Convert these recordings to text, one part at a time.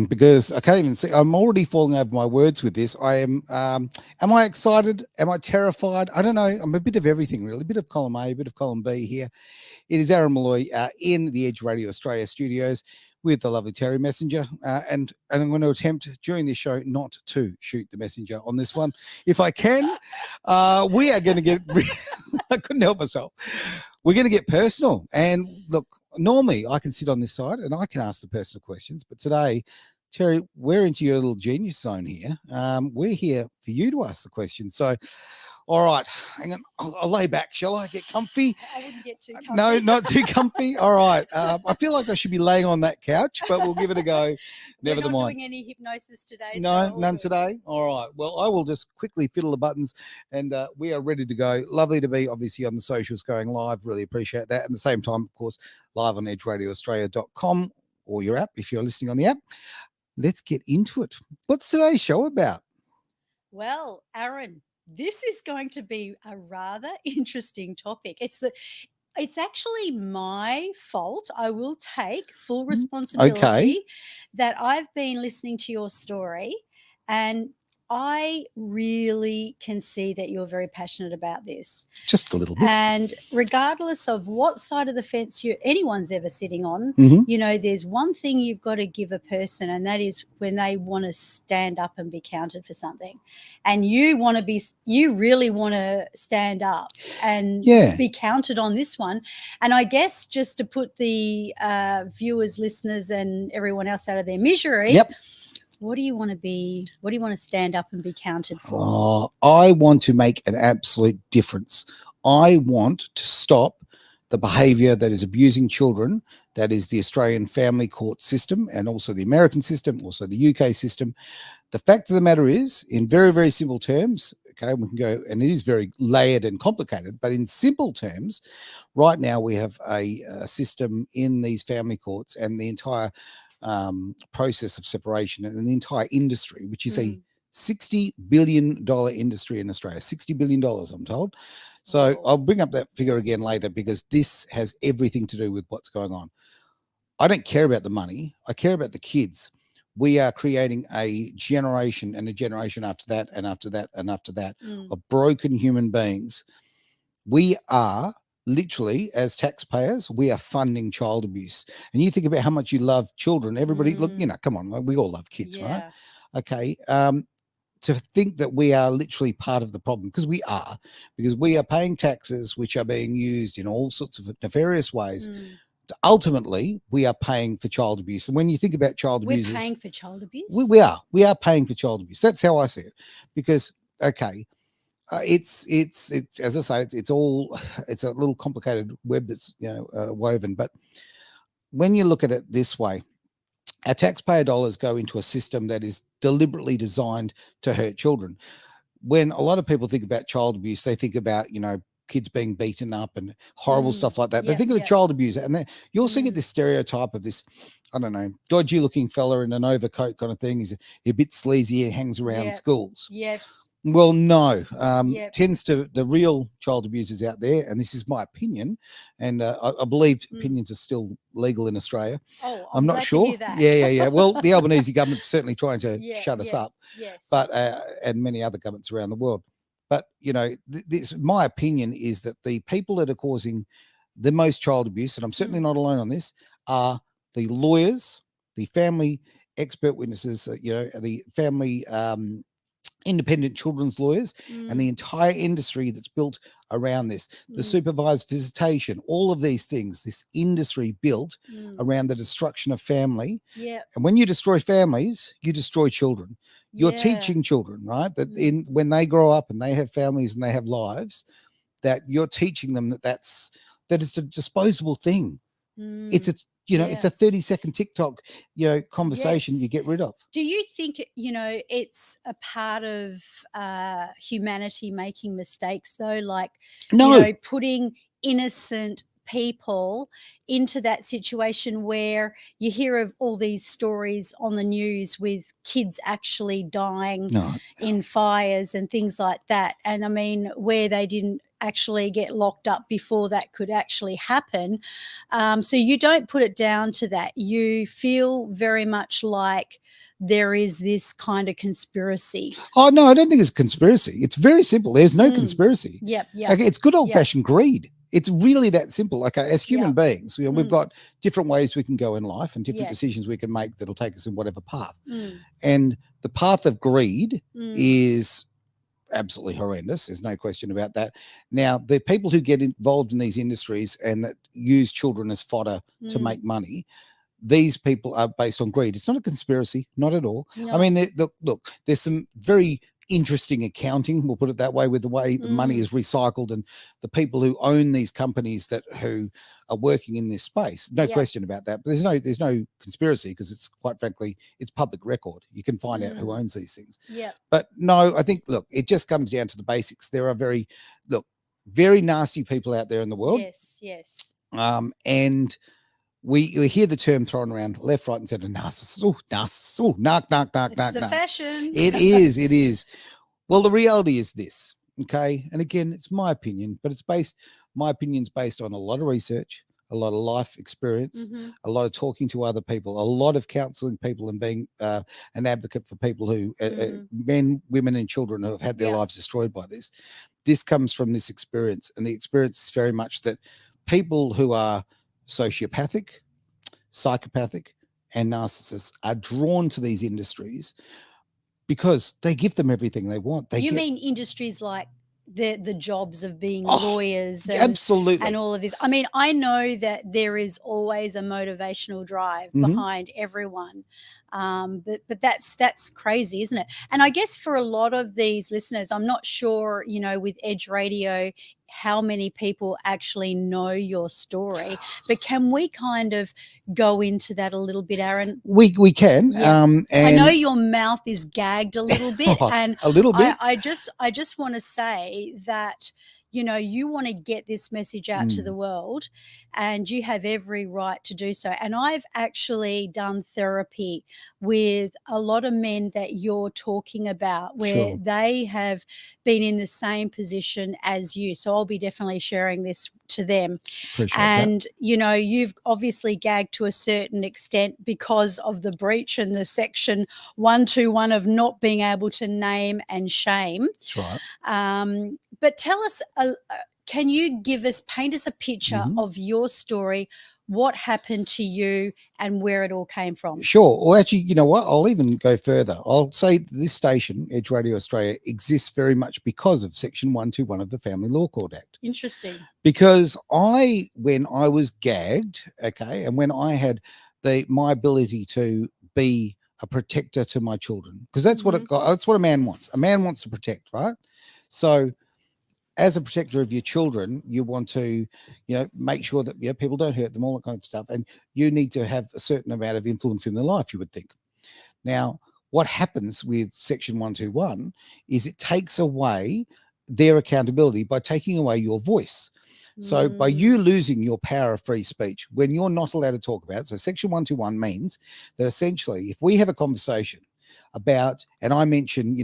Because I can't even see. I'm already falling over my words with this. I am. Am I excited? Am I terrified? I don't know. I'm a bit of everything, really. A bit of column A, a bit of column B here. It is Aaron Malloy in the Edge Radio Australia studios with the lovely Terri Messenger, and I'm going to attempt during this show not to shoot the messenger on this one, if I can. We are going to get. I couldn't help myself. We're going to get personal, and look. Normally, I can sit on this side and I can ask the personal questions, but today, Terri, we're into your little genius zone here. We're here for you to ask the questions. So, all right, hang on. I'll lay back, shall I? Get comfy? I wouldn't get too comfy. No, not too comfy. All right. I feel like I should be laying on that couch, but we'll give it a go. Never We're not mind. doing any hypnosis today. No, so none good. today. All right. Well, I will just quickly fiddle the buttons and we are ready to go. Lovely to be obviously on the socials going live. Really appreciate that. At the same time, of course, live on edgeradioaustralia.com or your app if you're listening on the app. Let's get into it. What's today's show about? Well, Aaron, this is going to be a rather interesting topic. It's actually my fault. I will take full responsibility that I've been listening to your story, and I really can see that you're very passionate about this. Just a little bit. And regardless of what side of the fence anyone's ever sitting on, you know, there's one thing you've got to give a person, and that is when they want to stand up and be counted for something. And you really want to stand up and be counted on this one. And I guess just to put the viewers, listeners, and everyone else out of their misery, what do you want to be? What do you want to stand up and be counted for? I want to make an absolute difference. I want to stop the behaviour that is abusing children. That is the Australian family court system and also the American system, also the UK system. The fact of the matter is, in very, very simple terms, okay, we can go, and it is very layered and complicated, but in simple terms, right now we have a system in these family courts and the entire process of separation and the entire industry, which is a $60 billion industry in Australia. $60 billion, I'm told. So I'll bring up that figure again later because this has everything to do with what's going on. I don't care about the money. I care about the kids. We are creating a generation and a generation after that and after that and after that of broken human beings. We are literally, as taxpayers, we are funding child abuse. And you think about how much you love children. Everybody, look, you know, come on, we all love kids, right? Okay. To think that we are literally part of the problem, because we are paying taxes which are being used in all sorts of nefarious ways. Ultimately, we are paying for child abuse. And when you think about child abuse, we're paying for child abuse. We are paying for child abuse. That's how I see it. Because it's as I say, it's a little complicated web that's woven. But when you look at it this way, our taxpayer dollars go into a system that is deliberately designed to hurt children. When a lot of people think about child abuse, they think about, kids being beaten up and horrible stuff like that. They think of the child abuser. And you also get this stereotype of this, I don't know, dodgy looking fella in an overcoat kind of thing. He's a bit sleazy. He hangs around schools. Yes. Well, no, the real child abusers out there, and this is my opinion, and I believe opinions are still legal in Australia. Oh, I'm not sure. To hear that. Yeah. Well, the Albanese government's certainly trying to shut us up, but Yes. And many other governments around the world. But my opinion is that the people that are causing the most child abuse, and I'm certainly not alone on this, are the lawyers, the family expert witnesses, the family independent children's lawyers and the entire industry that's built around this, the supervised visitation, all of these things, this industry built around the destruction of family. And when you destroy families, you destroy children. You're teaching children, right? That when they grow up and they have families and they have lives, that you're teaching them that it's a disposable thing. It's it's a 30-second TikTok, conversation you get rid of. Do you think, it's a part of humanity making mistakes though? Like, putting innocent people into that situation where you hear of all these stories on the news with kids actually dying in fires and things like that. And I mean, where they didn't actually get locked up before that could actually happen. So you don't put it down to that. You feel very much like there is this kind of conspiracy. Oh no, I don't think it's conspiracy. It's very simple. There's no conspiracy. Yep. Okay, it's good old fashioned greed. It's really that simple. Like as human beings, we've got different ways we can go in life and different decisions we can make that'll take us in whatever path. And the path of greed is absolutely horrendous. There's no question about that. Now, the people who get involved in these industries and that use children as fodder to make money, these people are based on greed. It's not a conspiracy, not at all. No. I mean, look, there's some very interesting accounting, we'll put it that way, with the way the money is recycled and the people who own these companies who are working in this space. No question about that. But there's no conspiracy, because it's, quite frankly, it's public record. You can find out who owns these things. Yeah. But no, I think, look, it just comes down to the basics. There are very nasty people out there in the world. Yes. And we hear the term thrown around left, right, and centre. Narcissist. Oh, narcissist. Oh, narc. It's the fashion. It is. Well, the reality is this, okay? And again, it's my opinion, but my opinion's based on a lot of research, a lot of life experience, a lot of talking to other people, a lot of counselling people and being an advocate for people who, men, women, and children who have had their lives destroyed by this. This comes from this experience, and the experience is very much that people who are sociopathic, psychopathic, and narcissists are drawn to these industries because they give them everything they want. You mean industries like the jobs of being lawyers and, absolutely, and all of this? I mean, I know that there is always a motivational drive behind everyone, but that's crazy, isn't it? And I guess for a lot of these listeners, I'm not sure, with Edge Radio, how many people actually know your story, but can we kind of go into that a little bit, Aaron? We can. And I know your mouth is gagged a little bit, and a little bit. I just want to say that you want to get this message out to the world, and you have every right to do so. And I've actually done therapy with a lot of men that you're talking about, where they have been in the same position as you. So I'll be definitely sharing this to them. Appreciate and that. You've obviously gagged to a certain extent because of the breach and the section 121 of not being able to name and shame. That's right. But tell us, can you paint us a picture of your story, what happened to you and where it all came from? Sure. Well, actually, you know what? I'll even go further. I'll say this station, Edge Radio Australia, exists very much because of Section 121 of the Family Law Court Act. Interesting. Because when I was gagged, okay, and when I had my ability to be a protector to my children, because that's that's what a man wants. A man wants to protect, right? So as a protector of your children, you want to, make sure that people don't hurt them, all that kind of stuff. And you need to have a certain amount of influence in their life, you would think. Now, what happens with Section 121 is it takes away their accountability by taking away your voice. So by you losing your power of free speech, when you're not allowed to talk about it, so Section 121 means that essentially if we have a conversation about, and I mention,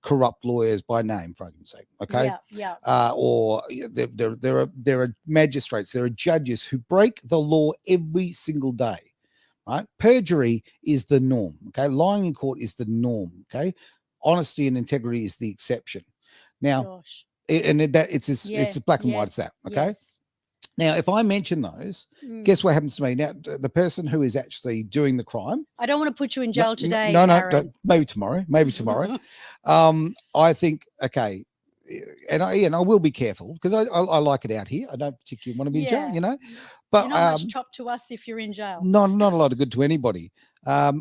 corrupt lawyers by name, for argument's sake, okay? Yeah. Or there are magistrates, there are judges who break the law every single day, right? Perjury is the norm, okay? Lying in court is the norm, okay? Honesty and integrity is the exception. Now, it's as black and white as that, okay? Yes. Now, if I mention those, guess what happens to me? Now, the person who is actually doing the crime. I don't want to put you in jail today. No, maybe tomorrow. I think, okay, and I will be careful because I like it out here. I don't particularly want to be in jail, But you're not much chop to us if you're in jail. Not a lot of good to anybody. But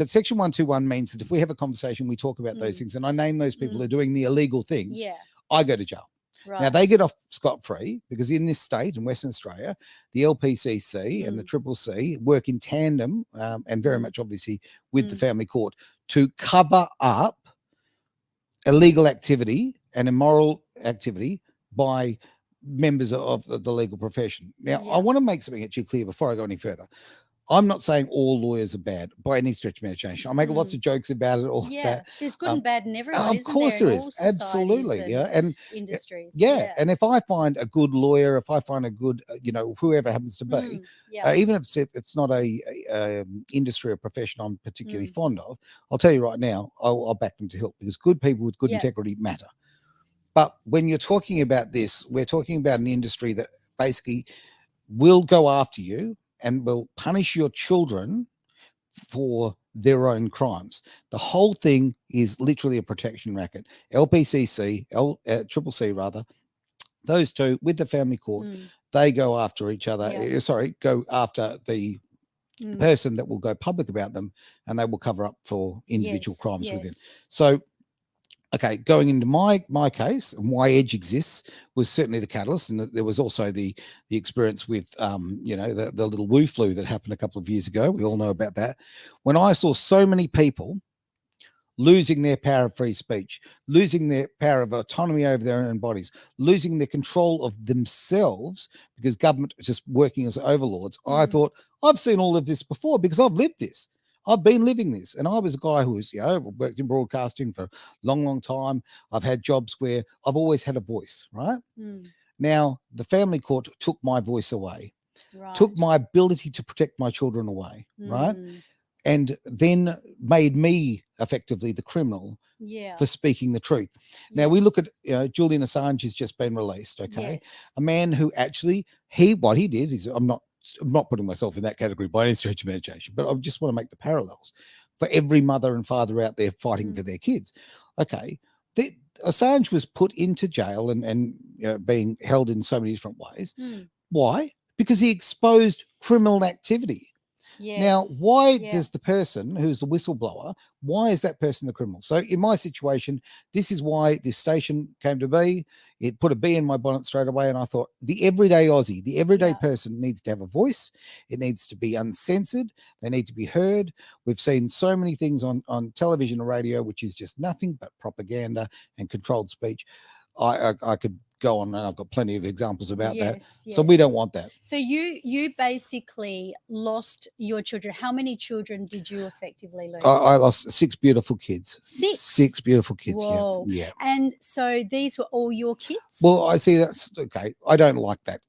Section 121 means that if we have a conversation, we talk about those things, and I name those people who are doing the illegal things. I go to jail. Right. Now, they get off scot-free because in this state, in Western Australia, the LPCC and the CCC work in tandem and very much obviously with the family court to cover up illegal activity and immoral activity by members of the legal profession. Now, I want to make something actually clear before I go any further. I'm not saying all lawyers are bad by any stretch of imagination. I make lots of jokes about it, all of that. Yeah, there's good and bad in everyone, Of isn't there? course In there is. all societies Absolutely. Yeah. and And industries. yeah. Yeah. And if I find a good lawyer, if I find a good, whoever it happens to be, Yeah. even if it's not a industry or profession I'm particularly Mm. fond of, I'll tell you right now, I'll back them to hilt, because good people with good Yeah. integrity matter. But when you're talking about this, we're talking about an industry that basically will go after you and will punish your children for their own crimes. The whole thing is literally a protection racket. LPCC, Triple C rather, those two with the family court, they go after each other. Yeah. Go after the person that will go public about them, and they will cover up for individual crimes within. So okay, going into my case, and why Edge exists was certainly the catalyst, and there was also the experience with the little Wu flu that happened a couple of years ago. We all know about that. When I saw so many people losing their power of free speech, losing their power of autonomy over their own bodies, losing their control of themselves because government is just working as overlords, I thought, I've seen all of this before because I've lived this. I've been living this. And I was a guy who was, worked in broadcasting for a long, long time. I've had jobs where I've always had a voice, right? Now, the family court took my voice away, took my ability to protect my children away, right? And then made me effectively the criminal for speaking the truth. Now we look at, Julian Assange has just been released, okay? A man who actually, what he did is, I'm not putting myself in that category by any stretch of imagination, but I just want to make the parallels for every mother and father out there fighting for their kids. Okay, Assange was put into jail and being held in so many different ways. Why? Because he exposed criminal activity. Now, why does the person who's the whistleblower, why is that person the criminal? So in my situation, this is why this station came to be. It put a bee in my bonnet straight away. And I thought the everyday Aussie, the everyday person needs to have a voice. It needs to be uncensored. They need to be heard. We've seen so many things on television and radio, which is just nothing but propaganda and controlled speech. I could go on, and I've got plenty of examples about that. So we don't want that. So you basically lost your children. How many children did you effectively lose? I lost 6 beautiful kids. 6 beautiful kids. Whoa. Yeah. And so these were all your kids? Well, I see that's okay. I don't like that.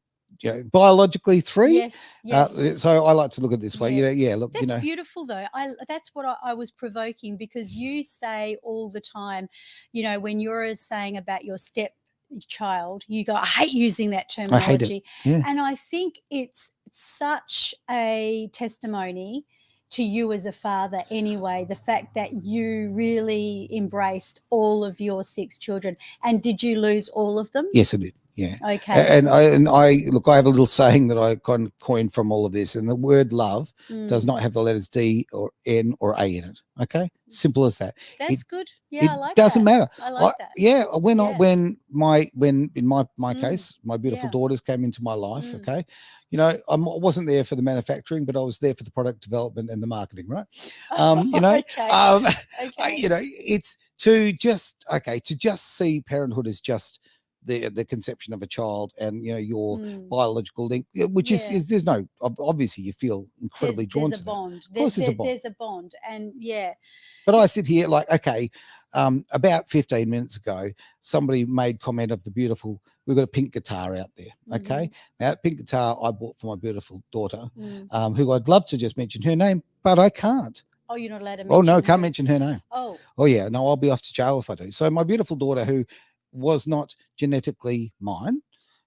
Biologically 3. Yes. So I like to look at it this way. Look, that's beautiful though. That's what I was provoking, because you say all the time, when you're saying about your stepchild, you go, I hate using that terminology. I hate it. Yeah. And I think it's such a testimony to you as a father anyway, the fact that you really embraced all of your 6 children. And did you lose all of them? Yes, I did. Yeah. Okay. And I look, I have a little saying that I kind of coined from all of this, and the word love does not have the letters D or N or A in it. Okay. Simple as that. That's good. Yeah. I like doesn't matter. I like that. Yeah. When in my case, my beautiful daughters came into my life. Okay. I wasn't there for the manufacturing, but I was there for the product development and the marketing, right? It's to just see parenthood as just the conception of a child, and your biological link, which is there's no, obviously you feel incredibly drawn to bond. Of course, there's a bond. There's a bond, and But I sit here like, okay, about 15 minutes ago, somebody made comment of the beautiful. We've got a pink guitar out there. Okay, now that pink guitar I bought for my beautiful daughter, who I'd love to just mention her name, but I can't. Oh, you're not allowed to mention. Oh no, can't mention her name. Oh yeah, no, I'll be off to jail if I do. So my beautiful daughter, who was not genetically mine,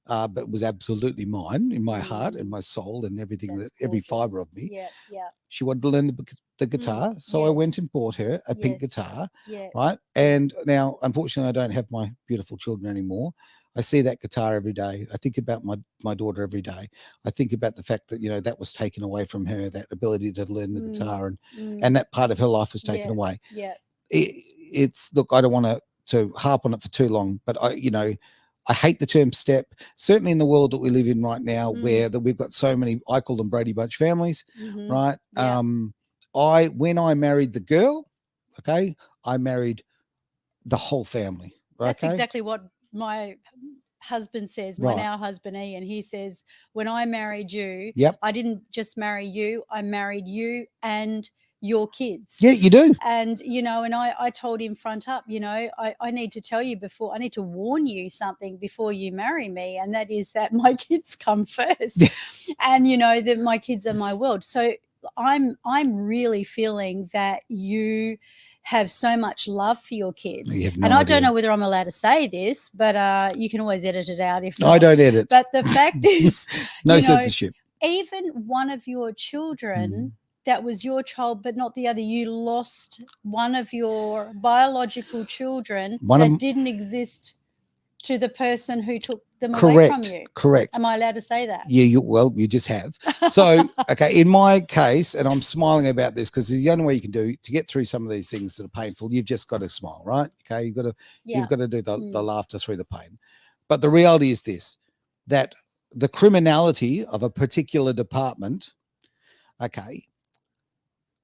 but was absolutely mine in my heart and my soul and everything, every fiber of me. Yeah. She wanted to learn the guitar, so I went and bought her a pink guitar, right? And now, unfortunately, I don't have my beautiful children anymore. I see that guitar every day. I think about my daughter every day. I think about the fact that that was taken away from her, that ability to learn the guitar, and that part of her life was taken away. Yeah. It's look, I don't want to harp on it for too long, but I hate the term step. Certainly in the world that we live in right now, where that we've got so many, I call them Brady Bunch families, right? Yeah. When I married the girl, okay, I married the whole family. That's exactly what my husband says, my Right. now husband Ian, he says, when I married you, Yep. I didn't just marry you, I married you and your kids. Yeah, you do. And, you know, and I told him front up, you know, I need to tell you before, I need to warn you something before you marry me. And that is that my kids come first. Yeah. And, you know, that my kids are my world. So I'm really feeling that you have so much love for your kids. You have no and I idea. don't know whether I'm allowed to say this, but you can always edit it out if not. I don't edit. But the fact is, no you know, censorship. even one of your children that was your child but not the other, you lost one of your biological children didn't exist to the person who took them away from you. Correct. Am I allowed to say that? Yeah, you just have. So, okay, in my case, and I'm smiling about this because the only way you can do to get through some of these things that are painful, you've just got to smile, right? Okay, you've got to do the laughter through the pain. But the reality is this, that the criminality of a particular department, okay,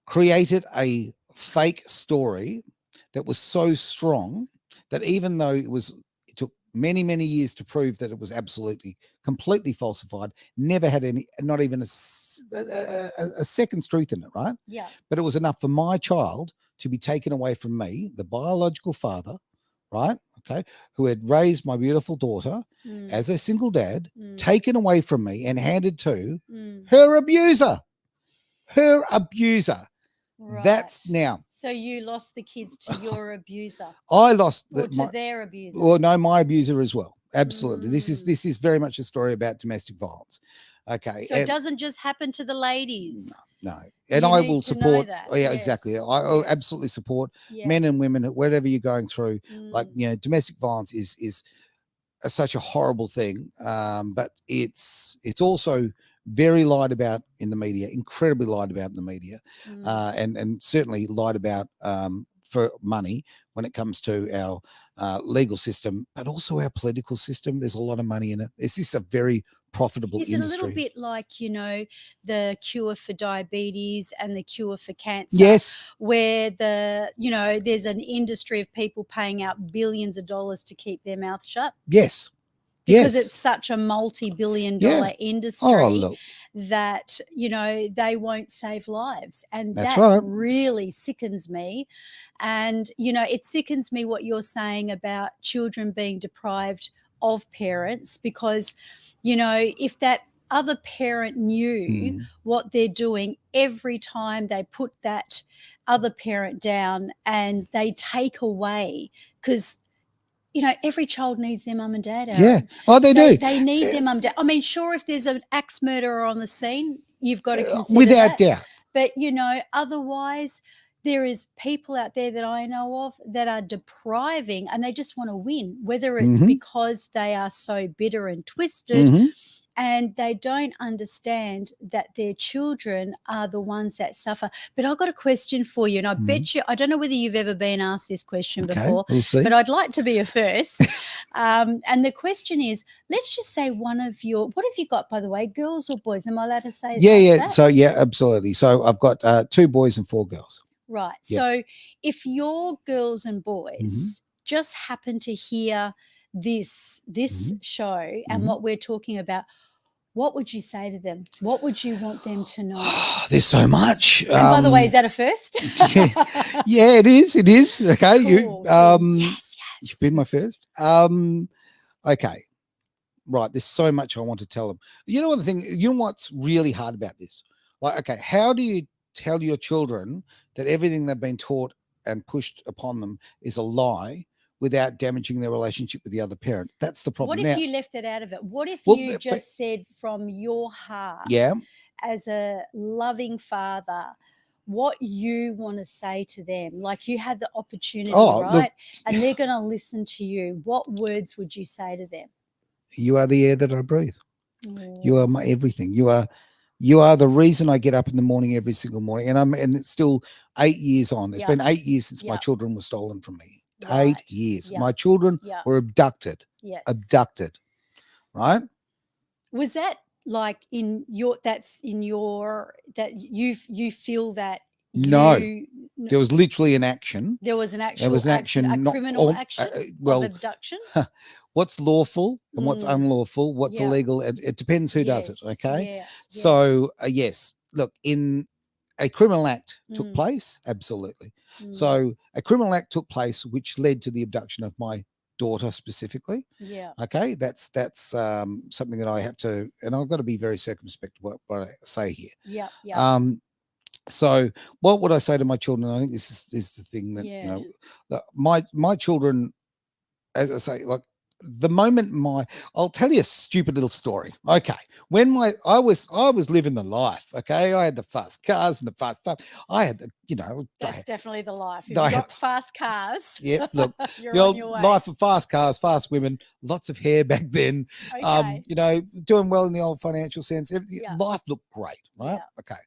created a fake story that was so strong that even though it took many, many years to prove that it was absolutely, completely falsified, never had any, not even a second's truth in it, right? Yeah. But it was enough for my child to be taken away from me, the biological father, right? Okay, who had raised my beautiful daughter as a single dad, taken away from me and handed to her abuser. Her abuser. Right. That's now. So you lost the kids to your abuser. I lost their abuser. Well, no, my abuser as well. Absolutely. This is very much a story about domestic violence. Okay. So it doesn't just happen to the ladies. No. And I will support. Oh, yeah, yes. exactly. I absolutely support men and women, whatever you're going through. Like, you know, domestic violence is such a horrible thing. But it's also very lied about in the media, incredibly lied about in the media, and certainly lied about for money when it comes to our legal system, but also our political system. There's a lot of money in it. It's just a very profitable industry. Is it a little bit like, you know, the cure for diabetes and the cure for cancer? Yes. Where there's an industry of people paying out billions of dollars to keep their mouth shut? Yes. Because it's such a multi-billion-dollar industry that, you know, they won't save lives. And that really sickens me. And, you know, it sickens me what you're saying about children being deprived of parents because, you know, if that other parent knew what they're doing every time they put that other parent down and they take away, because you know, every child needs their mum and dad, Aaron. Yeah. Oh, they do. They need their mum and dad. I mean, sure, if there's an axe murderer on the scene, you've got to consider without doubt. But, you know, otherwise there is people out there that I know of that are depriving and they just want to win, whether it's because they are so bitter and twisted and they don't understand that their children are the ones that suffer. But I've got a question for you, and I bet you, I don't know whether you've ever been asked this question before, we'll see. but I'd like to be a first. And the question is, let's just say one of your, what have you got, by the way, girls or boys? Am I allowed to say that? So, yeah, absolutely. So I've got 2 boys and 4 girls. Right. Yep. So if your girls and boys just happen to hear this show and what we're talking about, what would you say to them? What would you want them to know? There's so much. And by the way, is that a first? Yeah, it is. It is. Okay. Cool. Yes. You've been my first. Okay. Right. There's so much I want to tell them. You know what the thing, you know what's really hard about this? Like, okay, how do you tell your children that everything they've been taught and pushed upon them is a lie without damaging their relationship with the other parent? That's the problem. What if you left it out of it? What if you just said from your heart, as a loving father, what you want to say to them? Like, you had the opportunity, right? Look, and they're going to listen to you. What words would you say to them? You are the air that I breathe. You are my everything. You are the reason I get up in the morning every single morning. And it's still 8 years on. It's been 8 years since my children were stolen from me. Right. 8 years. My children were abducted. Yes. Abducted. Right? Was that like that you feel that? No. There was literally an action. There was an actual There was an action. a criminal action of abduction? what's lawful and what's Mm. unlawful, what's Yeah. illegal. It depends who does it. Yes. Okay. Yeah. So, yes, look, in a criminal act took Mm. place. Absolutely. Mm. So, a criminal act took place, which led to the abduction of my daughter specifically. Yeah. Okay. That's something that I have to, and I've got to be very circumspect what I say here. Yeah. Yeah. So what would I say to my children? I think this is the thing that, Yeah. my children, as I say, like the moment I'll tell you a stupid little story. Okay. When I was living the life. Okay. I had the fast cars and the fast stuff. I had That's definitely the life. If I you had, got fast cars, yeah, look, you're the on old your way. life of fast cars, fast women, lots of hair back then. Okay. Doing well in the old financial sense. Yeah. Life looked great, right? Yeah. Okay.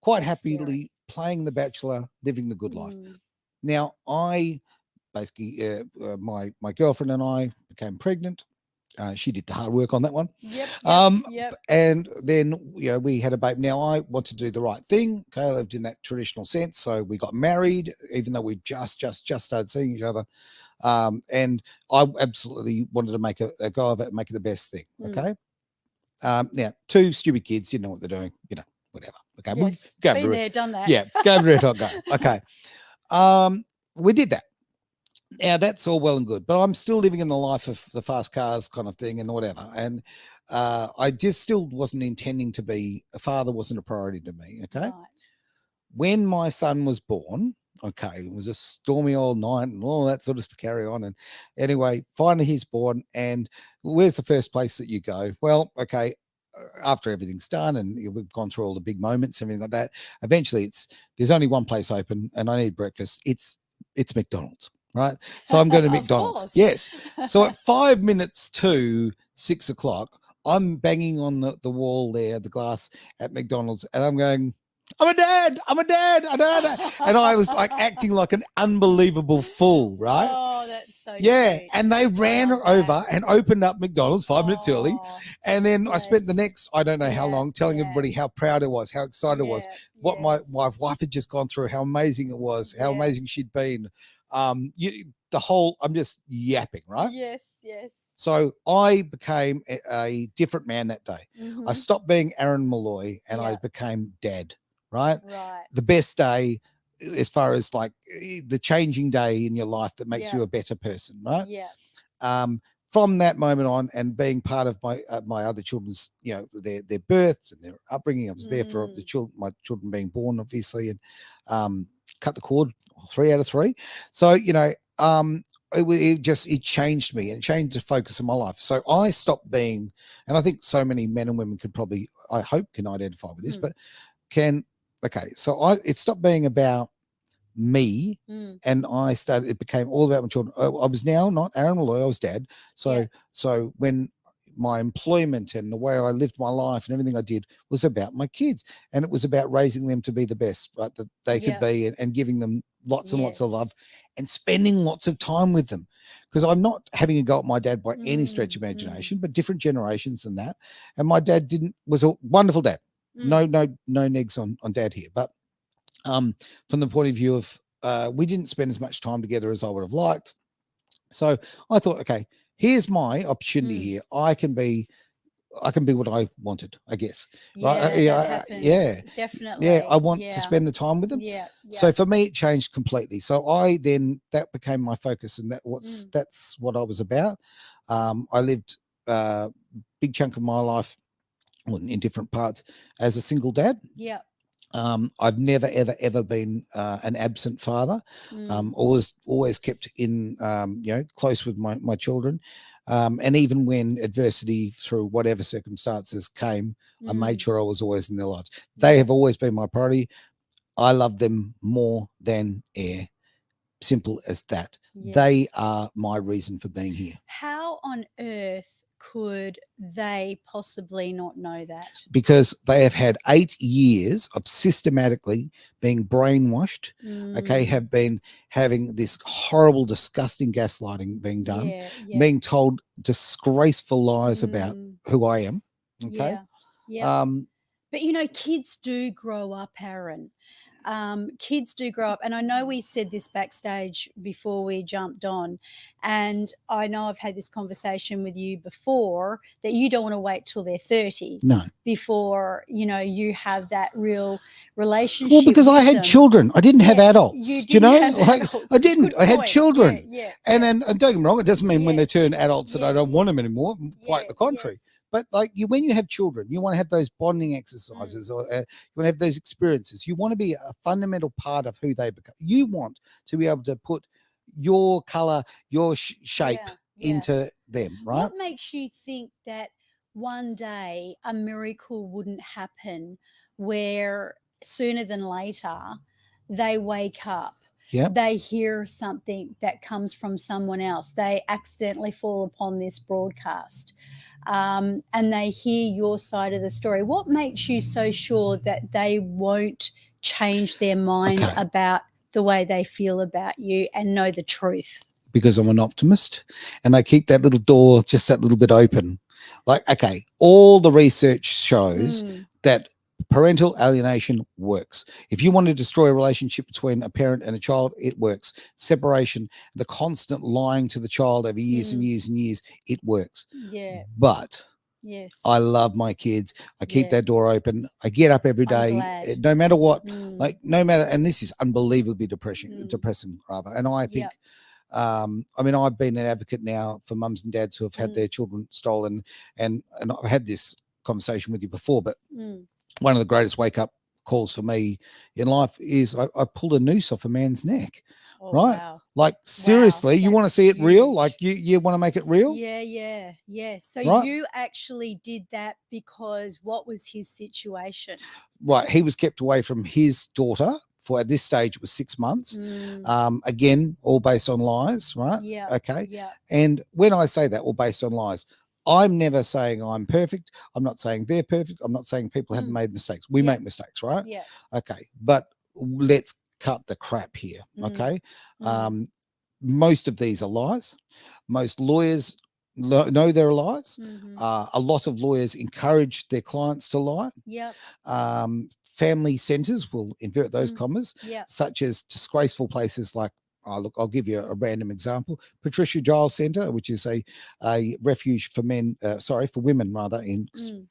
Quite That's happily scary. playing the bachelor, living the good life. Mm. Now, I basically, my girlfriend and I became pregnant. She did the hard work on that one. Yep. Yep. And then, we had a baby. Now, I wanted to do the right thing. Okay, I lived in that traditional sense. So we got married, even though we just started seeing each other. And I absolutely wanted to make a go of it and make it the best thing. Okay. Now, two stupid kids, you know what they're doing, whatever. Okay. Yes. We'll Been there, done that. Yeah. Go over it, I'll go. Okay. We did that. Now that's all well and good, but I'm still living in the life of the fast cars kind of thing and whatever. And I just still wasn't intending to be a father, wasn't a priority to me. Okay. Right. When my son was born, okay, it was a stormy old night and all that sort of carry on. And anyway, finally he's born. And where's the first place that you go? Well, okay, after everything's done and we've gone through all the big moments, everything like that, eventually there's only one place open and I need breakfast. It's McDonald's, right? So I'm going to McDonald's. Course. Yes. So at 5 minutes to 6 o'clock, I'm banging on the wall there, the glass at McDonald's, and I'm going, I'm a dad. And I was like acting like an unbelievable fool, right? Oh, that's so yeah. cute. And they ran over and opened up McDonald's 5 minutes early. And then I spent the next, I don't know how long, telling everybody how proud I was, how excited I was, what my wife had just gone through, how amazing it was, how amazing she'd been. I'm just yapping, right? Yes. So I became a different man that day. Mm-hmm. I stopped being Aaron Malloy and I became dad, right? Right. The best day as far as like the changing day in your life that makes you a better person, right? Yeah. From that moment on and being part of my other children's, their births and their upbringing, I was there for my children being born, obviously, and cut the cord 3 out of 3. So, it changed me and changed the focus of my life. So I stopped being, and I think so many men and women could probably, I hope, can identify with this, but it stopped being about me and it became all about my children. I was now not Aaron Malloy, I was dad. So when my employment and the way I lived my life and everything I did was about my kids, and it was about raising them to be the best, right, that they could be, and giving them lots and lots of love and spending lots of time with them. Because I'm not having a go at my dad by any stretch of imagination, but different generations than that. And my dad was a wonderful dad. No negs on dad here, but from the point of view of we didn't spend as much time together as I would have liked. So I thought, okay, here's my opportunity here. I can be what I wanted, I guess. Yeah, that definitely. Yeah, I want to spend the time with them. Yeah. So for me, it changed completely. So that became my focus, and that's what I was about. I lived a big chunk of my life in different parts as a single dad. Yeah. I've never, ever been an absent father. Always kept in, close with my children. And even when adversity through whatever circumstances came, I made sure I was always in their lives. They have always been my priority. I love them more than air. Simple as that. They are my reason for being here. How on earth could they possibly not know that? Because they have had 8 years of systematically being brainwashed, have been having this horrible, disgusting gaslighting being done, being told disgraceful lies about who I am. Okay. Yeah. But kids do grow up, Aaron. kids do grow up. And I know we said this backstage before we jumped on, and I know I've had this conversation with you before that you don't want to wait till they're 30 No. before, you know, you have that real relationship. Well, because I had children. I didn't have adults. You know, have adults. I didn't. I had children. Yeah, and don't get me wrong, it doesn't mean when they turn adults that I don't Yes. want them anymore. Quite the contrary. Yes. But like when you have children, you want to have those bonding exercises, or you want to have those experiences. You want to be a fundamental part of who they become. You want to be able to put your color, your shape into them, right? What makes you think that one day a miracle wouldn't happen where sooner than later they wake up? Yeah. They hear something that comes from someone else. They accidentally fall upon this broadcast, and they hear your side of the story. What makes you so sure that they won't change their mind about the way they feel about you and know the truth? Because I'm an optimist and I keep that little door just that little bit open. Like, okay, all the research shows that parental alienation works. If you want to destroy a relationship between a parent and a child, it works. Separation, the constant lying to the child over years and years and years, it works. Yeah. But I love my kids. I keep that door open. I get up every day, no matter what, like no matter, and this is unbelievably depressing rather. And I think, I mean, I've been an advocate now for mums and dads who have had their children stolen, and I've had this conversation with you before, but one of the greatest wake up calls for me in life is I pulled a noose off a man's neck. Right. Wow. Like seriously, you want to see it real? Like you want to make it real? Yeah. So you actually did that because what was his situation? Right. He was kept away from his daughter for, at this stage, it was 6 months. Again, all based on lies, right? Yeah. Okay. Yeah. And when I say that, all based on lies, I'm never saying I'm perfect. I'm not saying they're perfect. I'm not saying people haven't made mistakes. We make mistakes, right? Yeah. Okay. But let's cut the crap here. Okay. Most of these are lies. Most lawyers know they're lies. A lot of lawyers encourage their clients to lie. Yep. Family centers will invert those commas, such as disgraceful places like, look, I'll give you a random example. Patricia Giles Center, which is a refuge for men, for women rather, in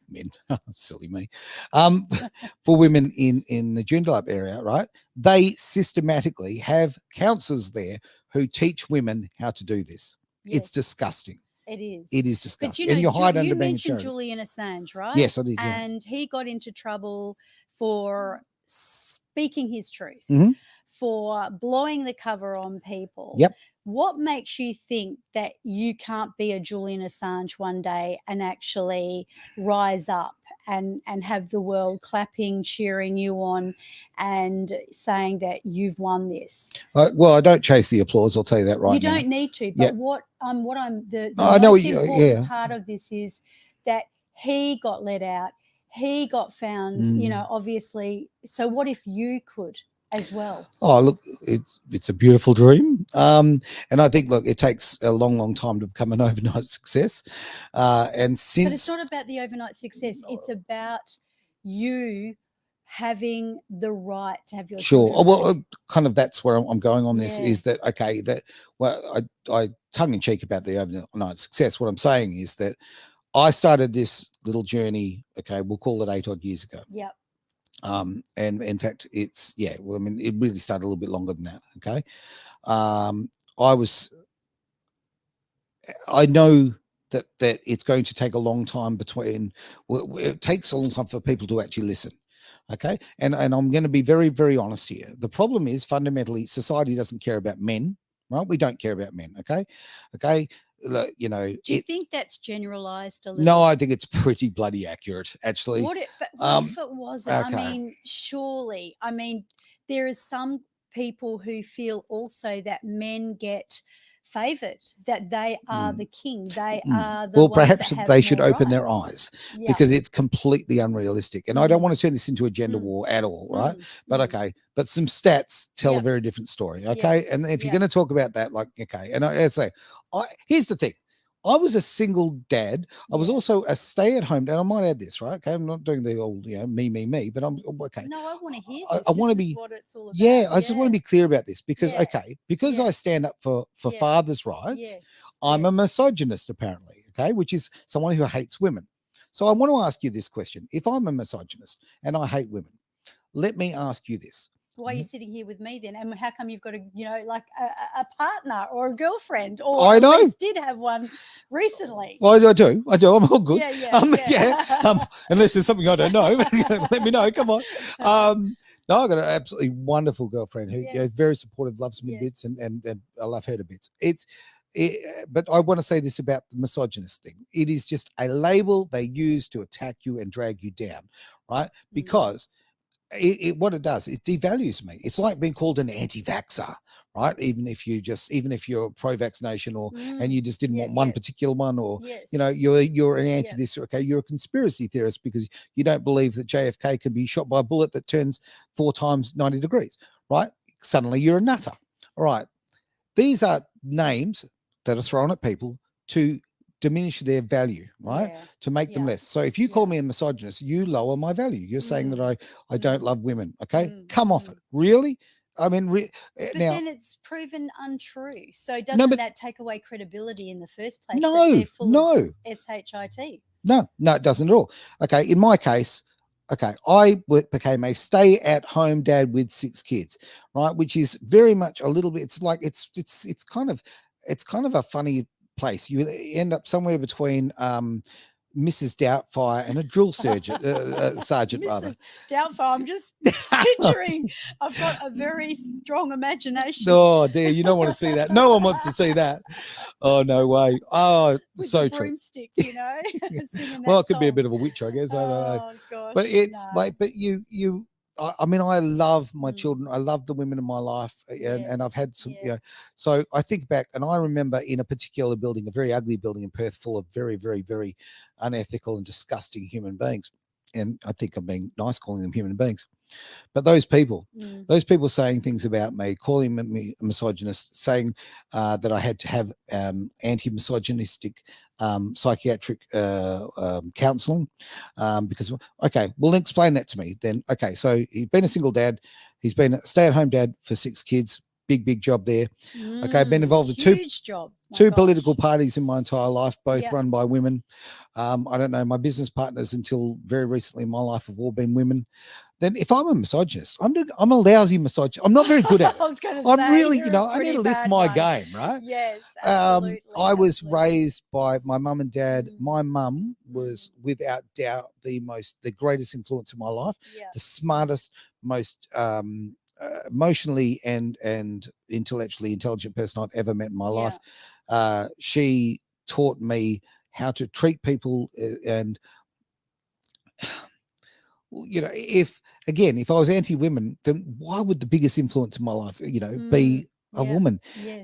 men, silly me, for women in the Joondalup area, right? They systematically have counselors there who teach women how to do this. Yes. It's disgusting. It is. It is disgusting. But and you hide under you being mentioned Julian Assange, right? Yes, I did. Yeah. And he got into trouble for speaking his truth, for blowing the cover on people. Yep. What makes you think that you can't be a Julian Assange one day and actually rise up and have the world clapping, cheering you on, and saying that you've won this? Well, I don't chase the applause. I'll tell you that right now. You don't need to. But what I'm the I know most important part of this is that he got let out. He got found, you know, obviously. So what if you could as well? Oh, look, it's a beautiful dream. And I think, look, it takes a long, long time to become an overnight success. And since, but it's not about the overnight success. It's about you having the right to have your children. Well, kind of that's where I'm going on this, is that, okay, that, well, I tongue in cheek about the overnight success. What I'm saying is that I started this little journey, okay, we'll call it 8 odd years ago. Yep. And in fact, it's, well, I mean, it really started a little bit longer than that. Okay. I know that it's going to take a long time it takes a long time for people to actually listen. Okay. And I'm going to be very, very honest here. The problem is fundamentally society doesn't care about men, right? We don't care about men. Okay. You know, do you think that's generalized a little? No, I think it's pretty bloody accurate, actually. What if it wasn't? Okay. I mean, surely, there is some people who feel also that men get favored, that they are the king, they are the ones perhaps that have they should more open right. their eyes, because it's completely unrealistic. And I don't want to turn this into a gender war at all, right? But okay, but some stats tell a very different story. Okay. Yes. And if you're going to talk about that, like, okay, and I say, here's the thing, I was a single dad. I was Yeah. also a stay-at-home dad. I might add this, right? Okay, I'm not doing the old, me, but I'm okay. No, I want to hear I this. want to This is be, what it's all about. yeah. I just want to be clear about this because, Yeah. okay, because Yeah. I stand up for Yeah. fathers' rights. Yes. I'm a Yes. misogynist, apparently. Okay, which is someone who hates women. So I want to ask you this question: if I'm a misogynist and I hate women, let me ask you this. Why are you sitting here with me then? And how come you've got like a partner or a girlfriend, or I at know. least did have one recently? Well, I do. I'm all good. Yeah. Unless there's something I don't know, let me know. Come on. No, I got an absolutely wonderful girlfriend who Yes. very supportive, loves me to bits, and I love her to bits. But I want to say this about the misogynist thing. It is just a label they use to attack you and drag you down, right? Because what it does, it devalues me. It's like being called an anti-vaxxer, right? Even if you're pro-vaccination and you just didn't want one particular one, or you're an anti this, okay, you're a conspiracy theorist because you don't believe that JFK can be shot by a bullet that turns 4 times 90 degrees, right? Suddenly you're a nutter. All right. These are names that are thrown at people to diminish their value, right? To make them less. So if you call me a misogynist, you lower my value. You're saying that I don't love women. Okay, come off it. Really? I mean, but now, then it's proven untrue. So doesn't that take away credibility in the first place? No, that they're full no, of shit. no, it doesn't at all. Okay, in my case, okay, I became a stay-at-home dad with 6 kids, right? Which is very much a little bit. It's like it's kind of a funny place. You end up somewhere between Mrs. Doubtfire and a drill sergeant, sergeant rather. Mrs. Doubtfire. I'm just picturing. I've got a very strong imagination. Oh dear, you don't want to see that. No one wants to see that. Oh no way. Oh, with so the true. broomstick, singing Well, it that could be a song. bit of a witch, I guess. I don't know. Oh gosh. But it's like, but I mean, I love my children. I love the women in my life, and I've had some, so I think back and I remember in a particular building, a very ugly building in Perth, full of very, very, very unethical and disgusting human beings. And I think I'm being nice calling them human beings. But those people saying things about me, calling me a misogynist, saying that I had to have anti-misogynistic psychiatric counseling, because, okay, well, explain that to me then. Okay, so he's been a single dad. He's been a stay-at-home dad for 6 kids. Big job there. Okay, I've been involved in two political parties in my entire life, both run by women. I don't know, my business partners until very recently in my life have all been women. Then if I'm a misogynist, I'm a lousy misogynist. I'm not very good at it. I was going to I'm say, really, you're I need to lift my game, right? Yes, absolutely. I was raised by my mum and dad. My mum was without doubt the greatest influence in my life, the smartest, most emotionally and intellectually intelligent person I've ever met in my life. She taught me how to treat people, and if I was anti-women, then why would the biggest influence in my life, be a woman?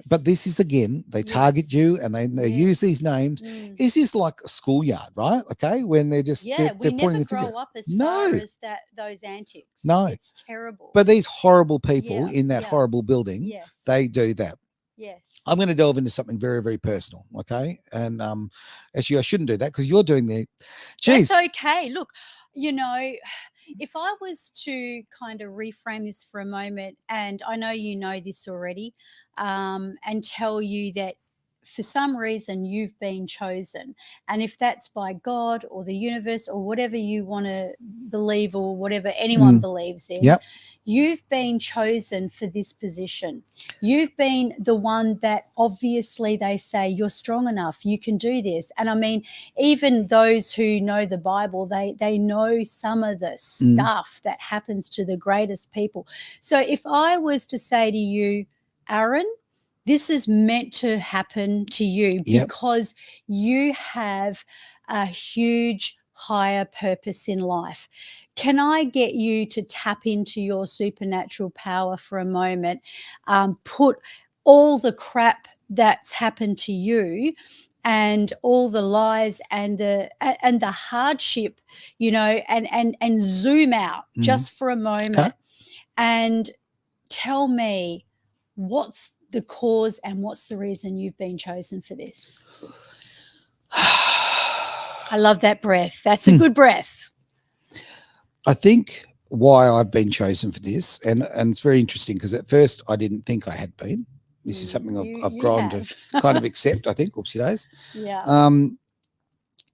But this is, again, they target you and they use these names. Is this like a schoolyard, right? Okay, when they're just we never grow up as far as those antics. No, it's terrible. But these horrible people in that horrible building, they do that. Yes. I'm going to delve into something very, very personal. Okay. And actually, I shouldn't do that because you're doing the. Geez. That's okay. Look, if I was to kind of reframe this for a moment, and I know you know this already, and tell you that for some reason you've been chosen, and if that's by God or the universe or whatever you want to believe or whatever anyone believes in, you've been chosen for this position. You've been the one that obviously they say you're strong enough, you can do this. And I mean, even those who know the Bible, they know some of the stuff that happens to the greatest people. So if I was to say to you, Aaron, this is meant to happen to you because you have a huge higher purpose in life. Can I get you to tap into your supernatural power for a moment? Put all the crap that's happened to you and all the lies and the hardship, and zoom out just for a moment and tell me what's the cause and what's the reason you've been chosen for this? I love that breath. That's a good breath. I think why I've been chosen for this, and it's very interesting because at first I didn't think I had been. This is something I've You grown to kind of accept, I think, oopsie days. Yeah.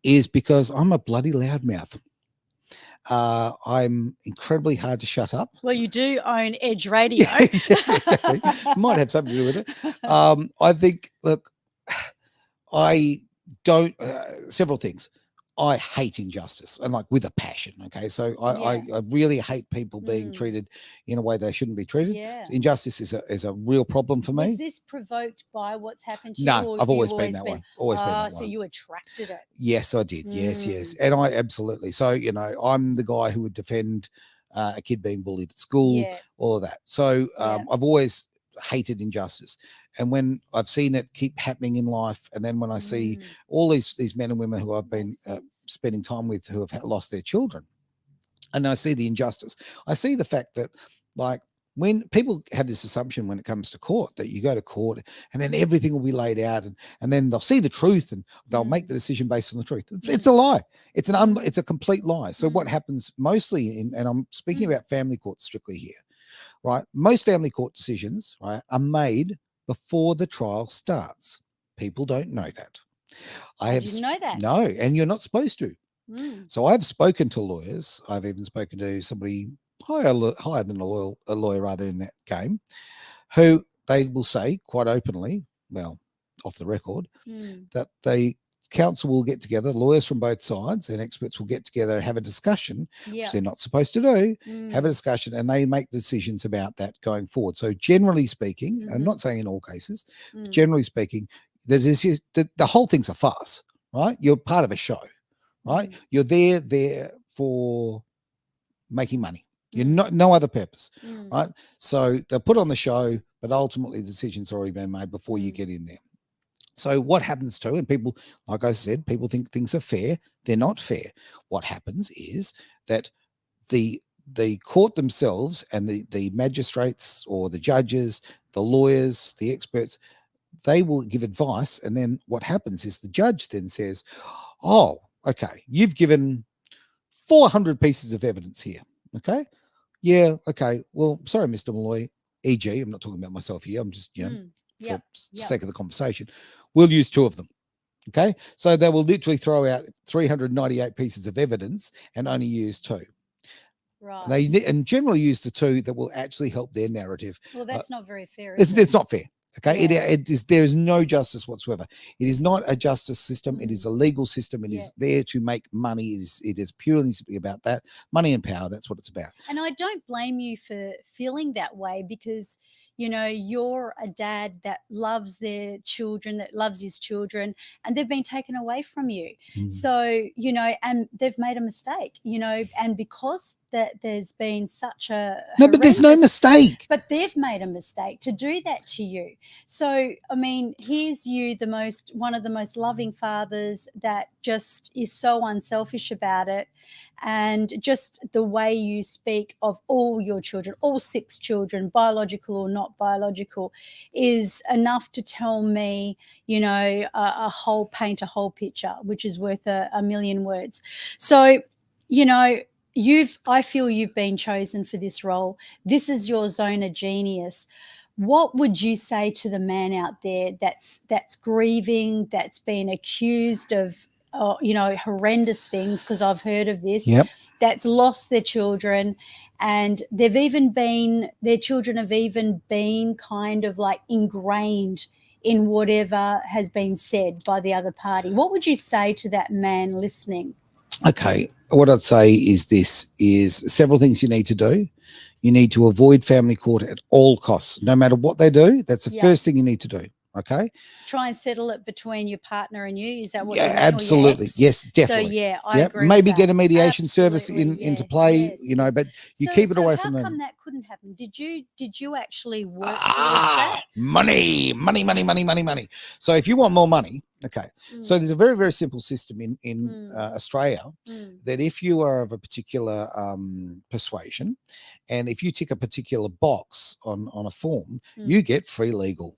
Is because I'm a bloody loudmouth. I'm incredibly hard to shut up. Well, you do own Edge Radio. Yeah, exactly. Might have something to do with it. I think, look, I don't, several things. I hate injustice, and like with a passion. Okay. So I really hate people being treated in a way they shouldn't be treated. Yeah. So injustice is a real problem for me. Was this provoked by what's happened to you? No, I've always been that way. Always been that way. So you attracted it. Yes, I did. Yes. And I absolutely. So, I'm the guy who would defend a kid being bullied at school, all of that. So I've always hated injustice. And when I've seen it keep happening in life, and then when I see all these men and women who I've been spending time with who have lost their children, and I see the injustice, I see the fact that, like, when people have this assumption when it comes to court that you go to court and then everything will be laid out and then they'll see the truth and they'll make the decision based on the truth. It's a lie. It's it's a complete lie. So what happens mostly and I'm speaking about family court strictly here, right? Most family court decisions, right, are made before the trial starts. People don't know that. I didn't know that. No, and you're not supposed to. So I've spoken to lawyers. I've even spoken to somebody higher than a lawyer rather in that game, who they will say quite openly, well, off the record, that the council will get together, lawyers from both sides and experts will get together and have a discussion, which they're not supposed to do, have a discussion, and they make decisions about that going forward. So generally speaking, I'm not saying in all cases, but generally speaking, the whole thing's a farce, right? You're part of a show, right? You're there for making money. You're not, no other purpose, right? So they'll put on the show, but ultimately the decision's already been made before you get in there. So what happens to, and people, like I said, people think things are fair. They're not fair. What happens is that the court themselves and the magistrates or the judges, the lawyers, the experts, they will give advice. And then what happens is the judge then says, oh, okay, you've given 400 pieces of evidence here. Okay. Yeah. Okay. Well, sorry, Mr. Malloy, e.g., I'm not talking about myself here. I'm just, for the sake of the conversation, we'll use 2 of them. Okay. So they will literally throw out 398 pieces of evidence and only use 2. Right. And generally use the 2 that will actually help their narrative. Well, that's not very fair. It's not fair. Okay. There is no justice whatsoever. It is not a justice system. It is a legal system. It is there to make money. It is purely about that money and power. That's what it's about. And I don't blame you for feeling that way because, you're a dad that loves their children, that loves his children, and they've been taken away from you. So, and they've made a mistake, and because that there's been such a but there's no mistake. But they've made a mistake to do that to you. So, I mean, here's you, one of the most loving fathers that just is so unselfish about it. And just the way you speak of all your children, all 6 children, biological or not biological, is enough to tell me, paint a whole picture, which is worth a million words. So, I feel you've been chosen for this role. This is your zone of genius. What would you say to the man out there that's grieving, that's been accused of horrendous things, because I've heard of this, that's lost their children, and their children have even been kind of like ingrained in whatever has been said by the other party? What would you say to that man listening? Okay, what I'd say is several things you need to do. You need to avoid family court at all costs, no matter what they do. That's the first thing you need to do. Okay. Try and settle it between your partner and you. Is that what you mean? Absolutely. Yes, definitely. So I agree. Maybe get a mediation service into play, but you keep it away from them. How come that couldn't happen? Did you actually work towards that? Money. So if you want more money, okay. So there's a very, very simple system in Australia that if you are of a particular persuasion, and if you tick a particular box on a form, you get free legal.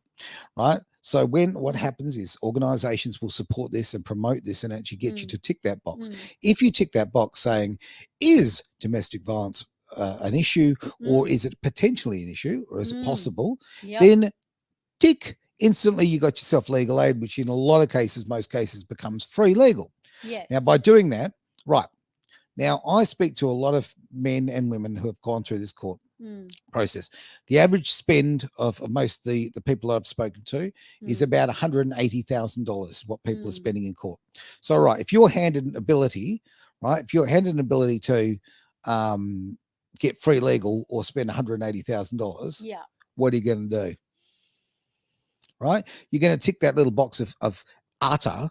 Right. So what happens is organizations will support this and promote this and actually get you to tick that box. If you tick that box saying, is domestic violence an issue, or is it potentially an issue, or is it possible, then tick, instantly you got yourself legal aid, which in a lot of cases, most cases, becomes free legal. Yes. Now, by doing that, right, now I speak to a lot of men and women who have gone through this court process. The average spend of most of the people I've spoken to is about $180,000, what people are spending in court. So, right, if you're handed an ability, right, if you're handed an ability to get free legal or spend $180,000, what are you going to do? Right? You're going to tick that little box of utter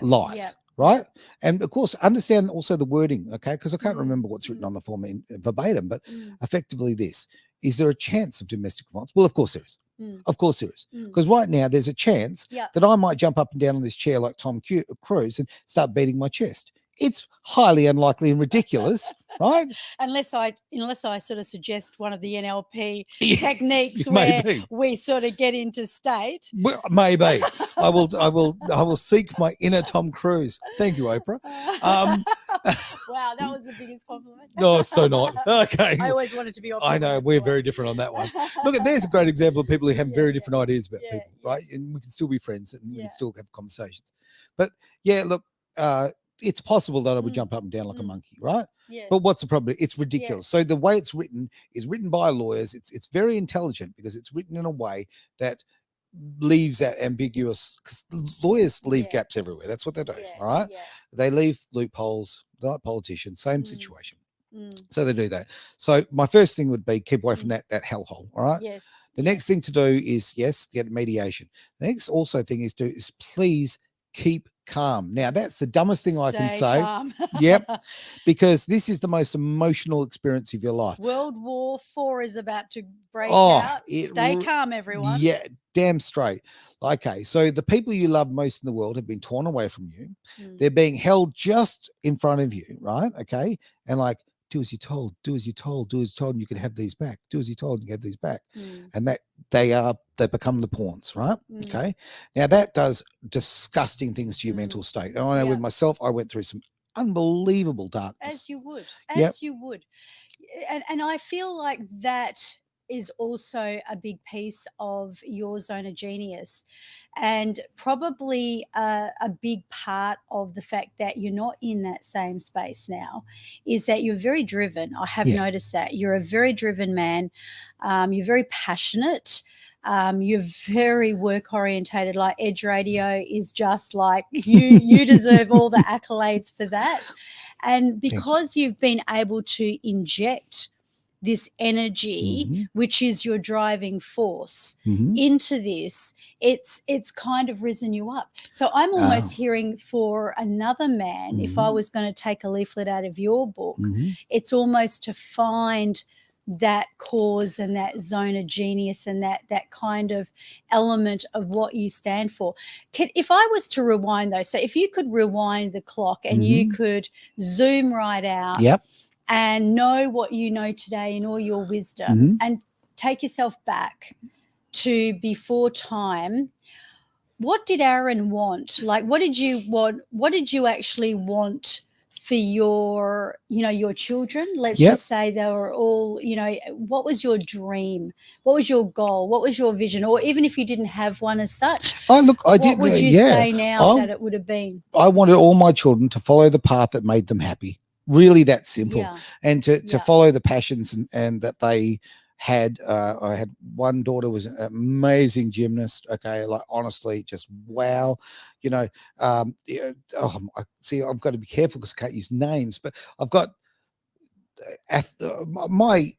lies. Right. And of course, understand also the wording, okay? Because I can't remember what's written on the form in verbatim, but effectively this. Is there a chance of domestic violence? Well, of course there is. Of course there is. Because right now there's a chance that I might jump up and down on this chair like Tom Cruise and start beating my chest. It's highly unlikely and ridiculous, right? Unless I sort of suggest one of the NLP techniques where we sort of get into state. Well, maybe I will seek my inner Tom Cruise. Thank you, Oprah. Wow, that was the biggest compliment. No, so not. Okay. I always wanted to be. I know we're very different on that one. Look, there's a great example of people who have very different ideas about people, right? And we can still be friends and we can still have conversations. But yeah, look. It's possible that I would jump up and down like a monkey, right? Yes. But what's the problem? It's ridiculous. So the way it's written is written by lawyers. It's very intelligent because it's written in a way that leaves that ambiguous, because lawyers leave gaps everywhere. That's what they do, all right? They leave loopholes, like politicians, same situation. So they do that. So my first thing would be keep away from that hellhole, all right? Yes. The next thing to do is, get mediation. The next also thing is please keep calm. Now that's the dumbest thing I can say. Calm. Yep, because this is the most emotional experience of your life. World War IV is about to break out. Stay calm, everyone. Yeah, damn straight. Okay, so the people you love most in the world have been torn away from you. They're being held just in front of you, right? Okay, and like, do as you're told, do as you're told, do as you're told, and you can have these back. Do as you're told, and you can have these back. And that they become the pawns, right? Okay. Now that does disgusting things to your mental state. And I know with myself, I went through some unbelievable darkness. As you would. As you would. And I feel like that is also a big piece of your zone of genius, and probably a big part of the fact that you're not in that same space now is that you're very driven. I have noticed that you're a very driven man. You're very passionate. You're very work orientated. Like Edge Radio is just like you deserve all the accolades for that. And because you've been able to inject this energy, which is your driving force, into this, it's kind of risen you up. So I'm almost hearing for another man, if I was going to take a leaflet out of your book, it's almost to find that cause and that zone of genius and that kind of element of what you stand for. If I was to rewind though, so if you could rewind the clock and you could zoom right out, and know what you know today in all your wisdom, and take yourself back to before time, what did Aaron want? Like, what did you want? What did you actually want for your children? Let's just say they were all, what was your dream? What was your goal? What was your vision? Or even if you didn't have one as such, what would you say now that it would have been? I wanted all my children to follow the path that made them happy. Really that simple. And to follow the passions and that they had. I had one daughter was an amazing gymnast. Okay, like honestly, just wow. See, I've got to be careful because I can't use names, but I've got my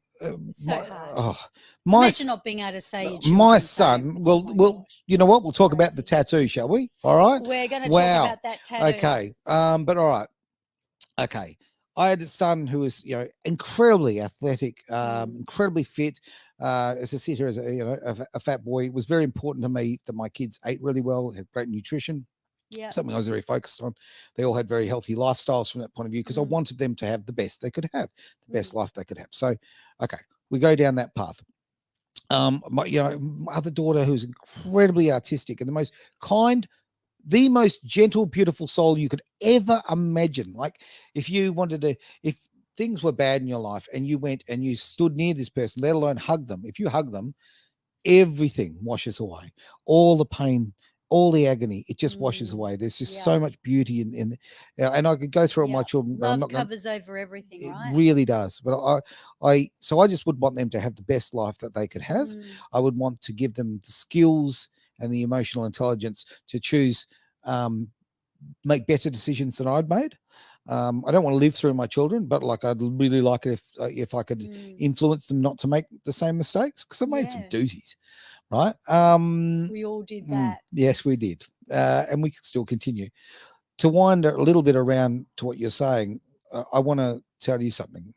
imagine not being able to say my son. Well, you know what? We'll talk about the tattoo, shall we? All right. We're going to talk about that tattoo. Okay. But all right. Okay. I had a son who was, incredibly athletic, incredibly fit. As I sit here as a fat boy, it was very important to me that my kids ate really well, had great nutrition. Something I was very focused on. They all had very healthy lifestyles from that point of view because I wanted them to have the best they could have, the best life they could have. So, okay, we go down that path. My other daughter, who's incredibly artistic and kind the most gentle, beautiful soul you could ever imagine. Like if you wanted to, if things were bad in your life and you went and you stood near this person, let alone hug them, if you hug them, everything washes away, all the pain, all the agony, it just washes away. There's just so much beauty and I could go through it with my children, but I'm Love not going. covers over everything, It right? really does. But so I just would want them to have the best life that they could have. I would want to give them the skills and the emotional intelligence to choose, make better decisions than I'd made. I don't want to live through my children, but like I'd really like it if I could influence them not to make the same mistakes, because I've made some doozies, right? We all did that. Yes, we did, and we can still continue. To wind a little bit around to what you're saying, I want to tell you something.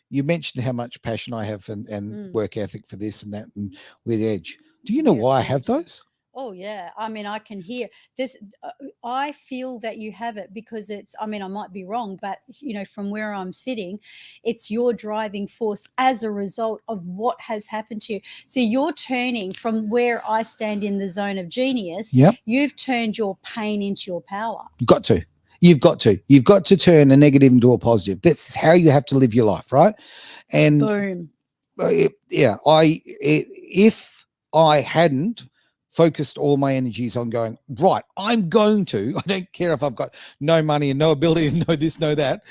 You mentioned how much passion I have and work ethic for this and that, and with Edge. Do you know why I have those? Oh yeah, I mean, I can hear this. I feel that you have it because it's. I mean, I might be wrong, but from where I'm sitting, it's your driving force as a result of what has happened to you. So you're turning from where I stand in the zone of genius. Yep. You've turned your pain into your power. Got to. You've got to turn a negative into a positive. This is how you have to live your life, right? And boom. If I hadn't focused all my energies on going, right, I don't care if I've got no money and no ability and no this, no that.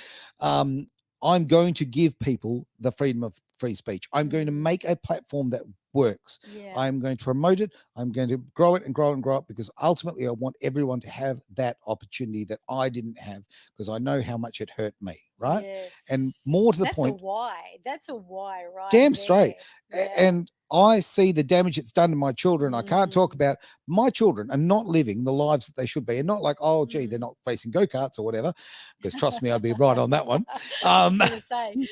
I'm going to give people the freedom of free speech. I'm going to make a platform that works. I'm going to promote it. I'm going to grow it and grow and grow it, because ultimately I want everyone to have that opportunity that I didn't have, because I know how much it hurt me, right? Yes. And more to the point. That's a why, right? Damn straight. And I see the damage it's done to my children. I can't talk about my children are not living the lives that they should be, and not like, oh gee, they're not racing go-karts or whatever, because trust me, I'd be right on that one. I was gonna say.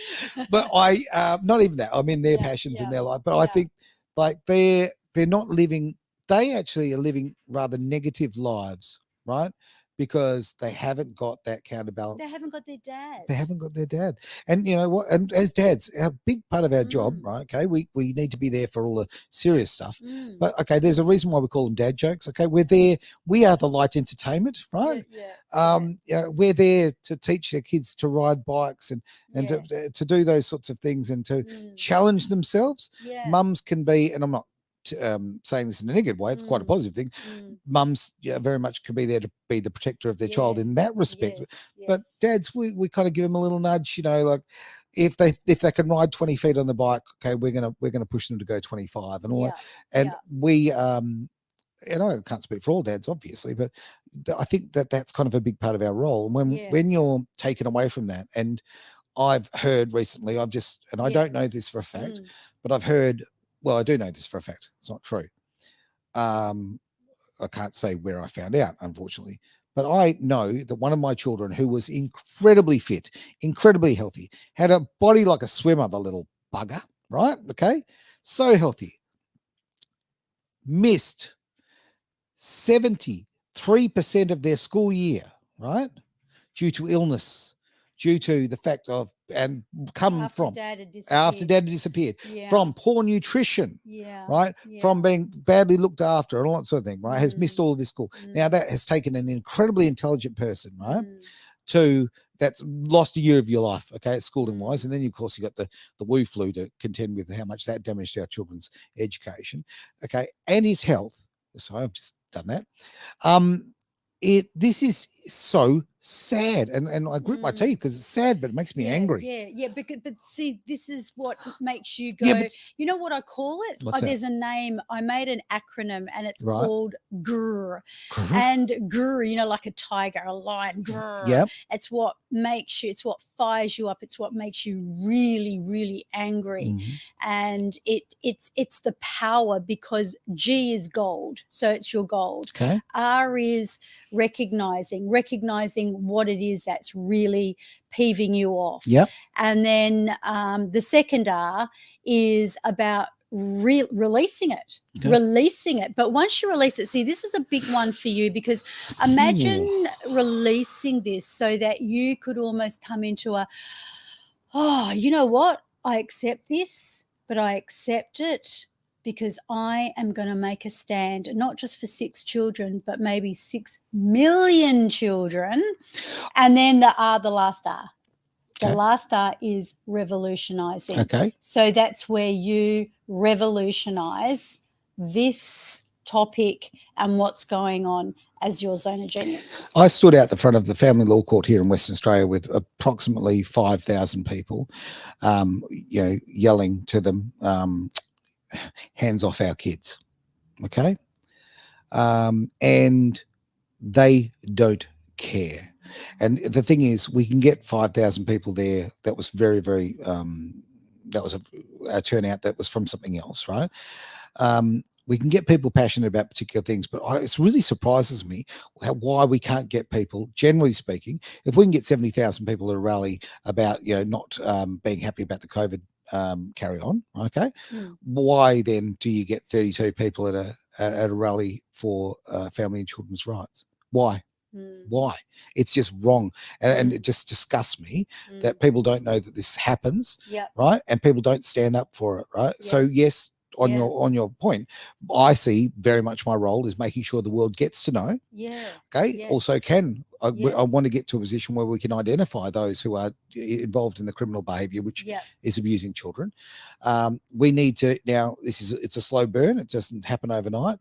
But I not even that. I mean, their passions in their life, but I think like they're not living, they actually are living rather negative lives, right? Because they haven't got that counterbalance. They haven't got their dad. They haven't got their dad. And you know what? And as dads, a big part of our job, right? Okay, we need to be there for all the serious stuff. But okay, there's a reason why we call them dad jokes. Okay, we're there. We are the light entertainment, right? We're there to teach their kids to ride bikes and to do those sorts of things and to challenge themselves. Mums can be, and I'm not saying this in a negative way, it's quite a positive thing. Mums very much can be there to be the protector of their child in that respect. But dads, we kind of give them a little nudge, like if they can ride 20 feet on the bike, okay, we're gonna push them to go 25 and all that. And we and I can't speak for all dads, obviously, but I think that's kind of a big part of our role. And when you're taken away from that, and I've heard recently, I don't know this for a fact, but I've heard, well, I do know this for a fact. It's not true. I can't say where I found out, unfortunately, but I know that one of my children, who was incredibly fit, incredibly healthy, had a body like a swimmer, the little bugger, right? Okay. So healthy. Missed 73% of their school year, right? Due to illness, due to the fact of, and after dad had disappeared, from poor nutrition, right? From being badly looked after and all that sort of thing, right? Has missed all of this school. Now that has taken an incredibly intelligent person, right? That's lost a year of your life, okay, schooling wise. And then of course you got the Wu flu to contend with, how much that damaged our children's education, okay, and his health. So I've just done that. This is so sad, and I grit my teeth because it's sad, but it makes me angry. But see, this is what makes you go. You know what I call it? There's a name. I made an acronym, and it's called GRR. And GRR, like a tiger, a lion. GRR. It's what makes you. It's what fires you up. It's what makes you really, really angry. And it's the power, because G is gold, so it's your gold. Okay. R is recognizing what it is that's really peeving you off. And then the second R is about releasing it. But once you release it, see, this is a big one for you, because imagine releasing this so that you could almost come into you know what? I accept this. but I accept it because I am going to make a stand, not just for 6 children, but maybe 6 million children. And then the last R. The Okay. last R is revolutionizing. Okay. So that's where you revolutionize this topic and what's going on as your zone of genius. I stood out the front of the family law court here in Western Australia with approximately 5,000 people, yelling to them, hands off our kids. Okay. And they don't care. And the thing is, we can get 5,000 people there. That was very, very, that was a turnout that was from something else, right? We can get people passionate about particular things, but it really surprises me why we can't get people, generally speaking, if we can get 70,000 people at a rally about, not being happy about the COVID carry on, okay? Why then do you get 32 people at a rally for family and children's rights? Why? Why? It's just wrong. And it just disgusts me that people don't know that this happens, right? And people don't stand up for it, right? So yes, on your point, I see very much my role is making sure the world gets to know. Okay. Also I want to get to a position where we can identify those who are involved in the criminal behavior, which is abusing children. We need to, now it's a slow burn. It doesn't happen overnight,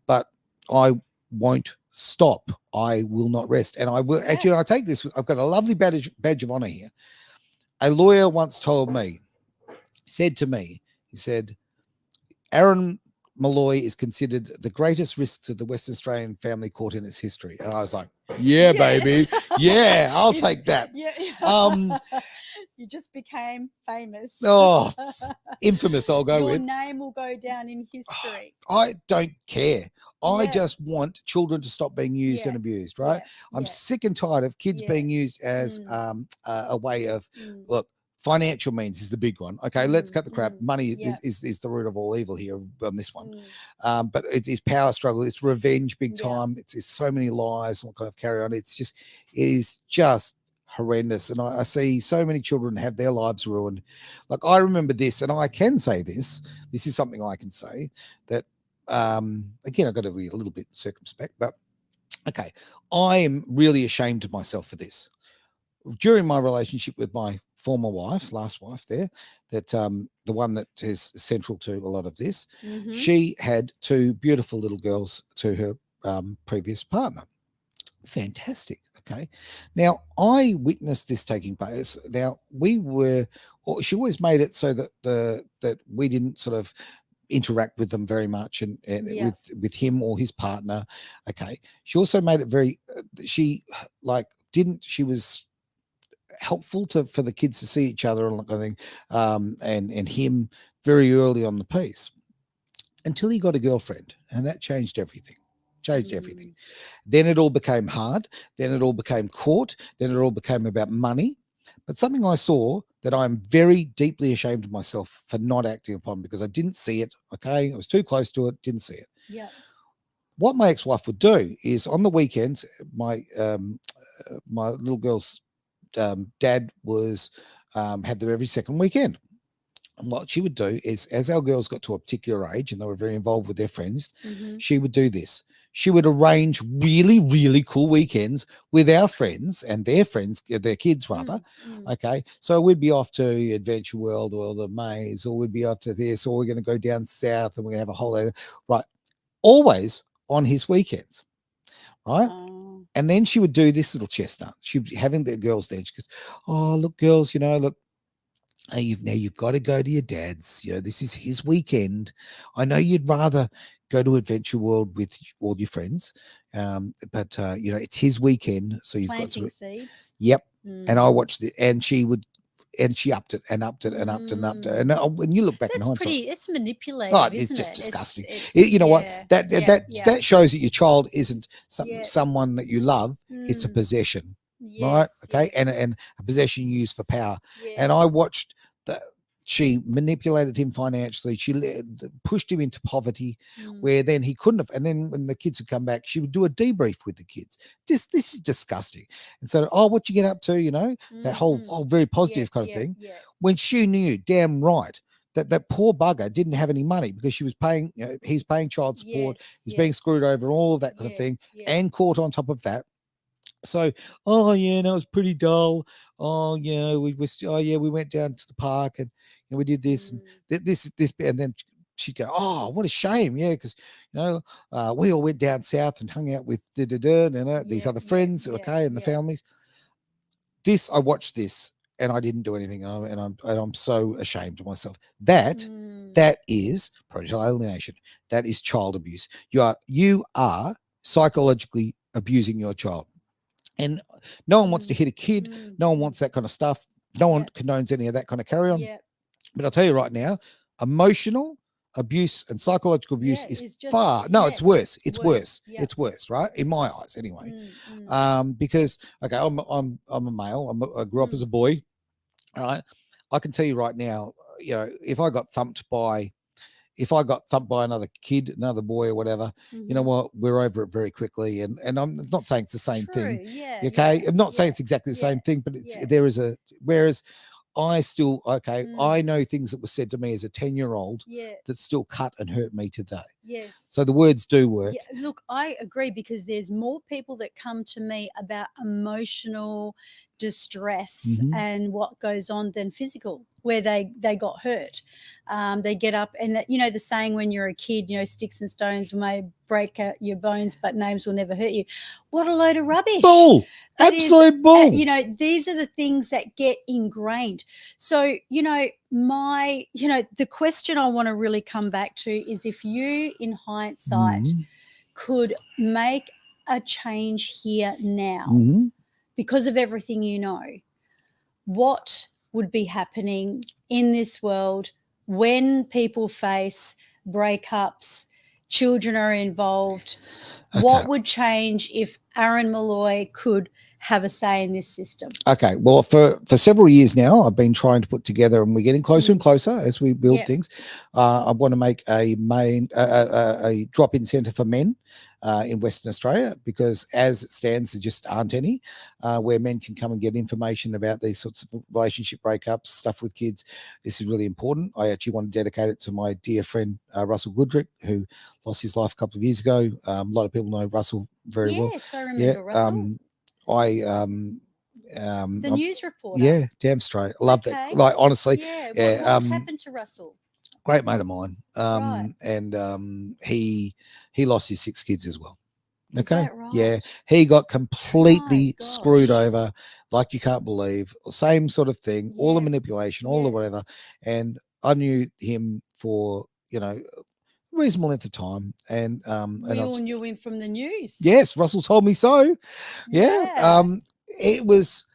but I won't stop. I will not rest. And I will actually, I take this, I've got a lovely badge of honor here. A lawyer once told me, said to me, he said, Aaron Malloy is considered the greatest risk to the Western Australian family court in its history. And I was like, yeah, baby. Yeah, I'll take that. You just became famous. Oh, infamous, I'll go with. Your name will go down in history. I don't care. I just want children to stop being used and abused, right? I'm sick and tired of kids being used as a way of, look, financial means is the big one. Okay, let's cut the crap. Money is the root of all evil here on this one. But it is power struggle. It's revenge big time. It's so many lies and kind of carry on. It is just horrendous. And I see so many children have their lives ruined. Like I remember this, and I can say this is something I can say that, again, I've got to be a little bit circumspect, but okay, I am really ashamed of myself for this. During my relationship with my former wife, last wife there, that the one that is central to a lot of this, she had 2 beautiful little girls to her previous partner. Fantastic. Okay. Now I witnessed this taking place. Now she always made it so that that we didn't sort of interact with them very much and with him or his partner. Okay. She also made it very, she was helpful for the kids to see each other and kind of thing, and him very early on the piece until he got a girlfriend, and that changed everything. Then it all became hard. Then it all became court. Then it all became about money. But something I saw that I'm very deeply ashamed of myself for not acting upon because I didn't see it. Okay, I was too close to it. Didn't see it. Yeah. What my ex-wife would do is on the weekends, my little girl's dad was had them every second weekend. And what she would do is, as our girls got to a particular age and they were very involved with their friends, she would do this. She would arrange really, really cool weekends with our friends and their friends, their kids rather. Okay. So we'd be off to Adventure World or the Maze, or we'd be off to this, or we're going to go down south and we're going to have a holiday. Right. Always on his weekends. Right. Oh. And then she would do this little chestnut. She'd be having the girls there. She goes, oh, look, girls, look, you've got to go to your dad's. This is his weekend. I know you'd rather go to Adventure World with all your friends, but it's his weekend, so you've planting got seeds. Yep. And I watched it, and she upped it and upped it and upped it and upped it. And when you look back in hindsight, it's manipulative. Oh, it's just disgusting. You know what? That shows that your child isn't someone that you love. It's a possession. Right. Okay. And a possession used for power. And I watched she manipulated him financially. She pushed him into poverty where then he couldn't have. And then when the kids would come back, she would do a debrief with the kids. This is disgusting. And so, what you get up to, that whole very positive kind of thing. When she knew damn right that poor bugger didn't have any money because she was paying, he's paying child support, Yes. he's Yeah. being screwed over and all of that kind of Yeah. thing, Yeah. and caught on top of that. So, oh yeah, no, it was pretty dull. Oh yeah, oh yeah, we went down to the park and we did this and this, and then she'd go, oh, what a shame, yeah, because we all went down south and hung out with these other friends, okay, and the families. I watched this and I didn't do anything, and I'm so ashamed of myself. That is parental alienation. That is child abuse. You are psychologically abusing your child. And no one wants to hit a kid. No one wants that kind of stuff. No one condones any of that kind of carry on. But I'll tell you right now, emotional abuse and psychological abuse is it's just, far. No, it's worse. It's worse. Yeah. It's worse, right? In my eyes, anyway. Because okay, I'm a male. I grew up as a boy. All right. I can tell you right now, if I got thumped by another kid, another boy or whatever, you know what, we're over it very quickly. And I'm not saying it's the same thing. Yeah. Okay. I'm not saying it's exactly the same thing, but there is whereas I still, I know things that were said to me as a 10-year-old that still cut and hurt me today. Yes. So the words do work. Yeah, look, I agree, because there's more people that come to me about emotional distress and what goes on than physical, where they got hurt. They get up and the saying, when you're a kid, sticks and stones may break your bones, but names will never hurt you. What a load of rubbish. Bull. Absolute bull. These are the things that get ingrained. So, the question I want to really come back to is, if you, in hindsight, could make a change here now because of everything what would be happening in this world when people face breakups, children are involved? Okay. What would change if Aaron Malloy could have a say in this system? Okay, well, for several years now, I've been trying to put together, and we're getting closer and closer as we build things. I want to make a drop-in centre for men in Western Australia, because as it stands, there just aren't any where men can come and get information about these sorts of relationship breakups, stuff with kids. This is really important. I actually want to dedicate it to my dear friend Russell Goodrick, who lost his life a couple of years ago. A lot of people know Russell very well. Yes, I remember Russell. The news reporter. Yeah, damn straight. I love that. Like, honestly. Yeah. What happened to Russell? Great mate of mine. Right. And he lost his 6 kids as well. Is that right? Yeah. He got completely screwed over, like you can't believe. Same sort of thing, all the manipulation, all the whatever. And I knew him for, reasonable length of time. And we all knew him from the news. Yes, Russell told me so. Yeah. It was,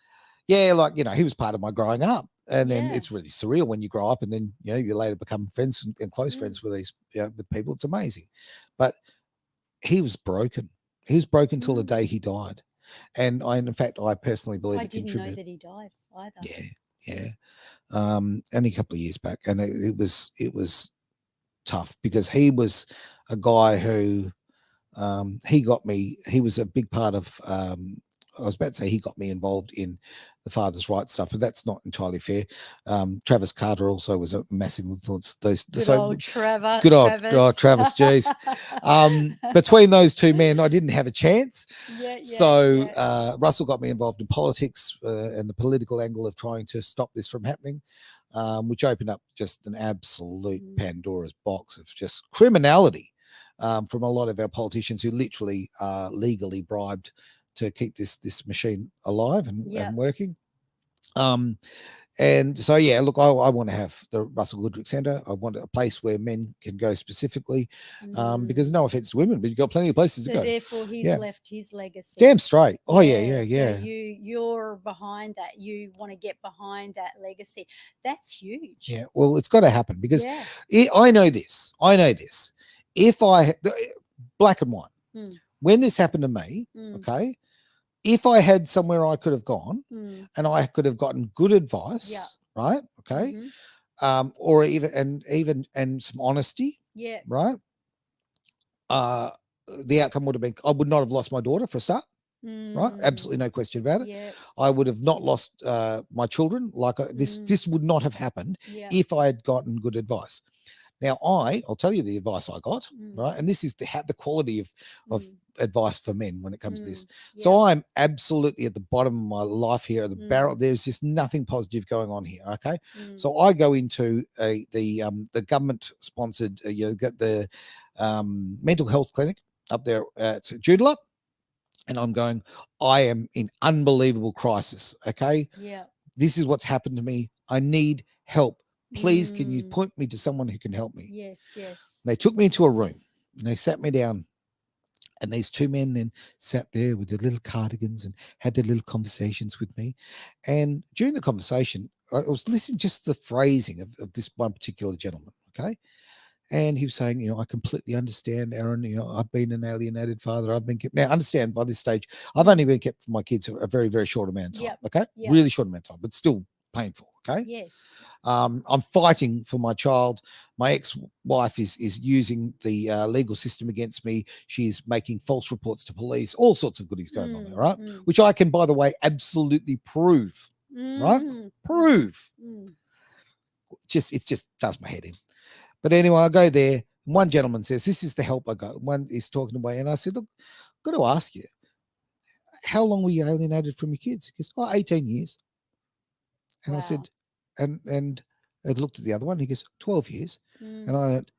he was part of my growing up. And then it's really surreal when you grow up and then, you later become friends and close friends with these with people. It's amazing. But he was broken. He was broken till the day he died. And in fact, I personally believe I didn't know that he died either. Yeah. Only a couple of years back. And it was tough, because he was a guy who he was a big part of I was about to say he got me involved in the father's rights stuff, but that's not entirely fair. Travis Carter also was a massive influence. Good old Travis. Travis, geez. Between those two men, I didn't have a chance. Russell got me involved in politics and the political angle of trying to stop this from happening, which opened up just an absolute Pandora's box of just criminality from a lot of our politicians who literally are legally bribed to keep this machine alive and working. And so, look, I want to have the Russell Goodrick Centre. I want a place where men can go specifically, because no offense to women, but you've got plenty of places to go. Therefore, he's left his legacy. Damn straight. Oh, yeah. So you're behind that. You want to get behind that legacy. That's huge. Yeah, well, it's got to happen, because I know this. If black and white, when this happened to me, okay, if I had somewhere I could have gone and I could have gotten good advice, right? Okay. Or even some honesty. Yeah. Right. The outcome would have been, I would not have lost my daughter for a start. right? Absolutely no question about it. Yeah. I would have not lost my children. Like this would not have happened if I had gotten good advice. Now, I'll tell you the advice I got, right? And this is the quality of advice for men when it comes to this. So I'm absolutely at the bottom of my life here, at the barrel. There's just nothing positive going on here. Okay, so I go into the government sponsored, the mental health clinic up there at Joondalup, and I'm going, I am in unbelievable crisis. Okay, this is what's happened to me. I need help. Please, can you point me to someone who can help me? Yes. They took me into a room and they sat me down, and these two men then sat there with their little cardigans and had their little conversations with me. And during the conversation, I was listening just to the phrasing of this one particular gentleman. Okay. And he was saying, I completely understand, Aaron. I've been an alienated father. I've been kept. Now, understand, by this stage, I've only been kept for my kids a very, very short amount of time. Okay. Really short amount of time, but still painful. Okay. Yes. I'm fighting for my child. My ex-wife is using the legal system against me. She's making false reports to police, all sorts of goodies going on there, right? Which I can, by the way, absolutely prove, right? Prove. It just does my head in. But anyway, I go there. One gentleman says, this is the help I got. One is talking away. And I said, look, I've got to ask you, how long were you alienated from your kids? He goes, 18 years. And I said, and I looked at the other one. He goes, 12 years. And I went,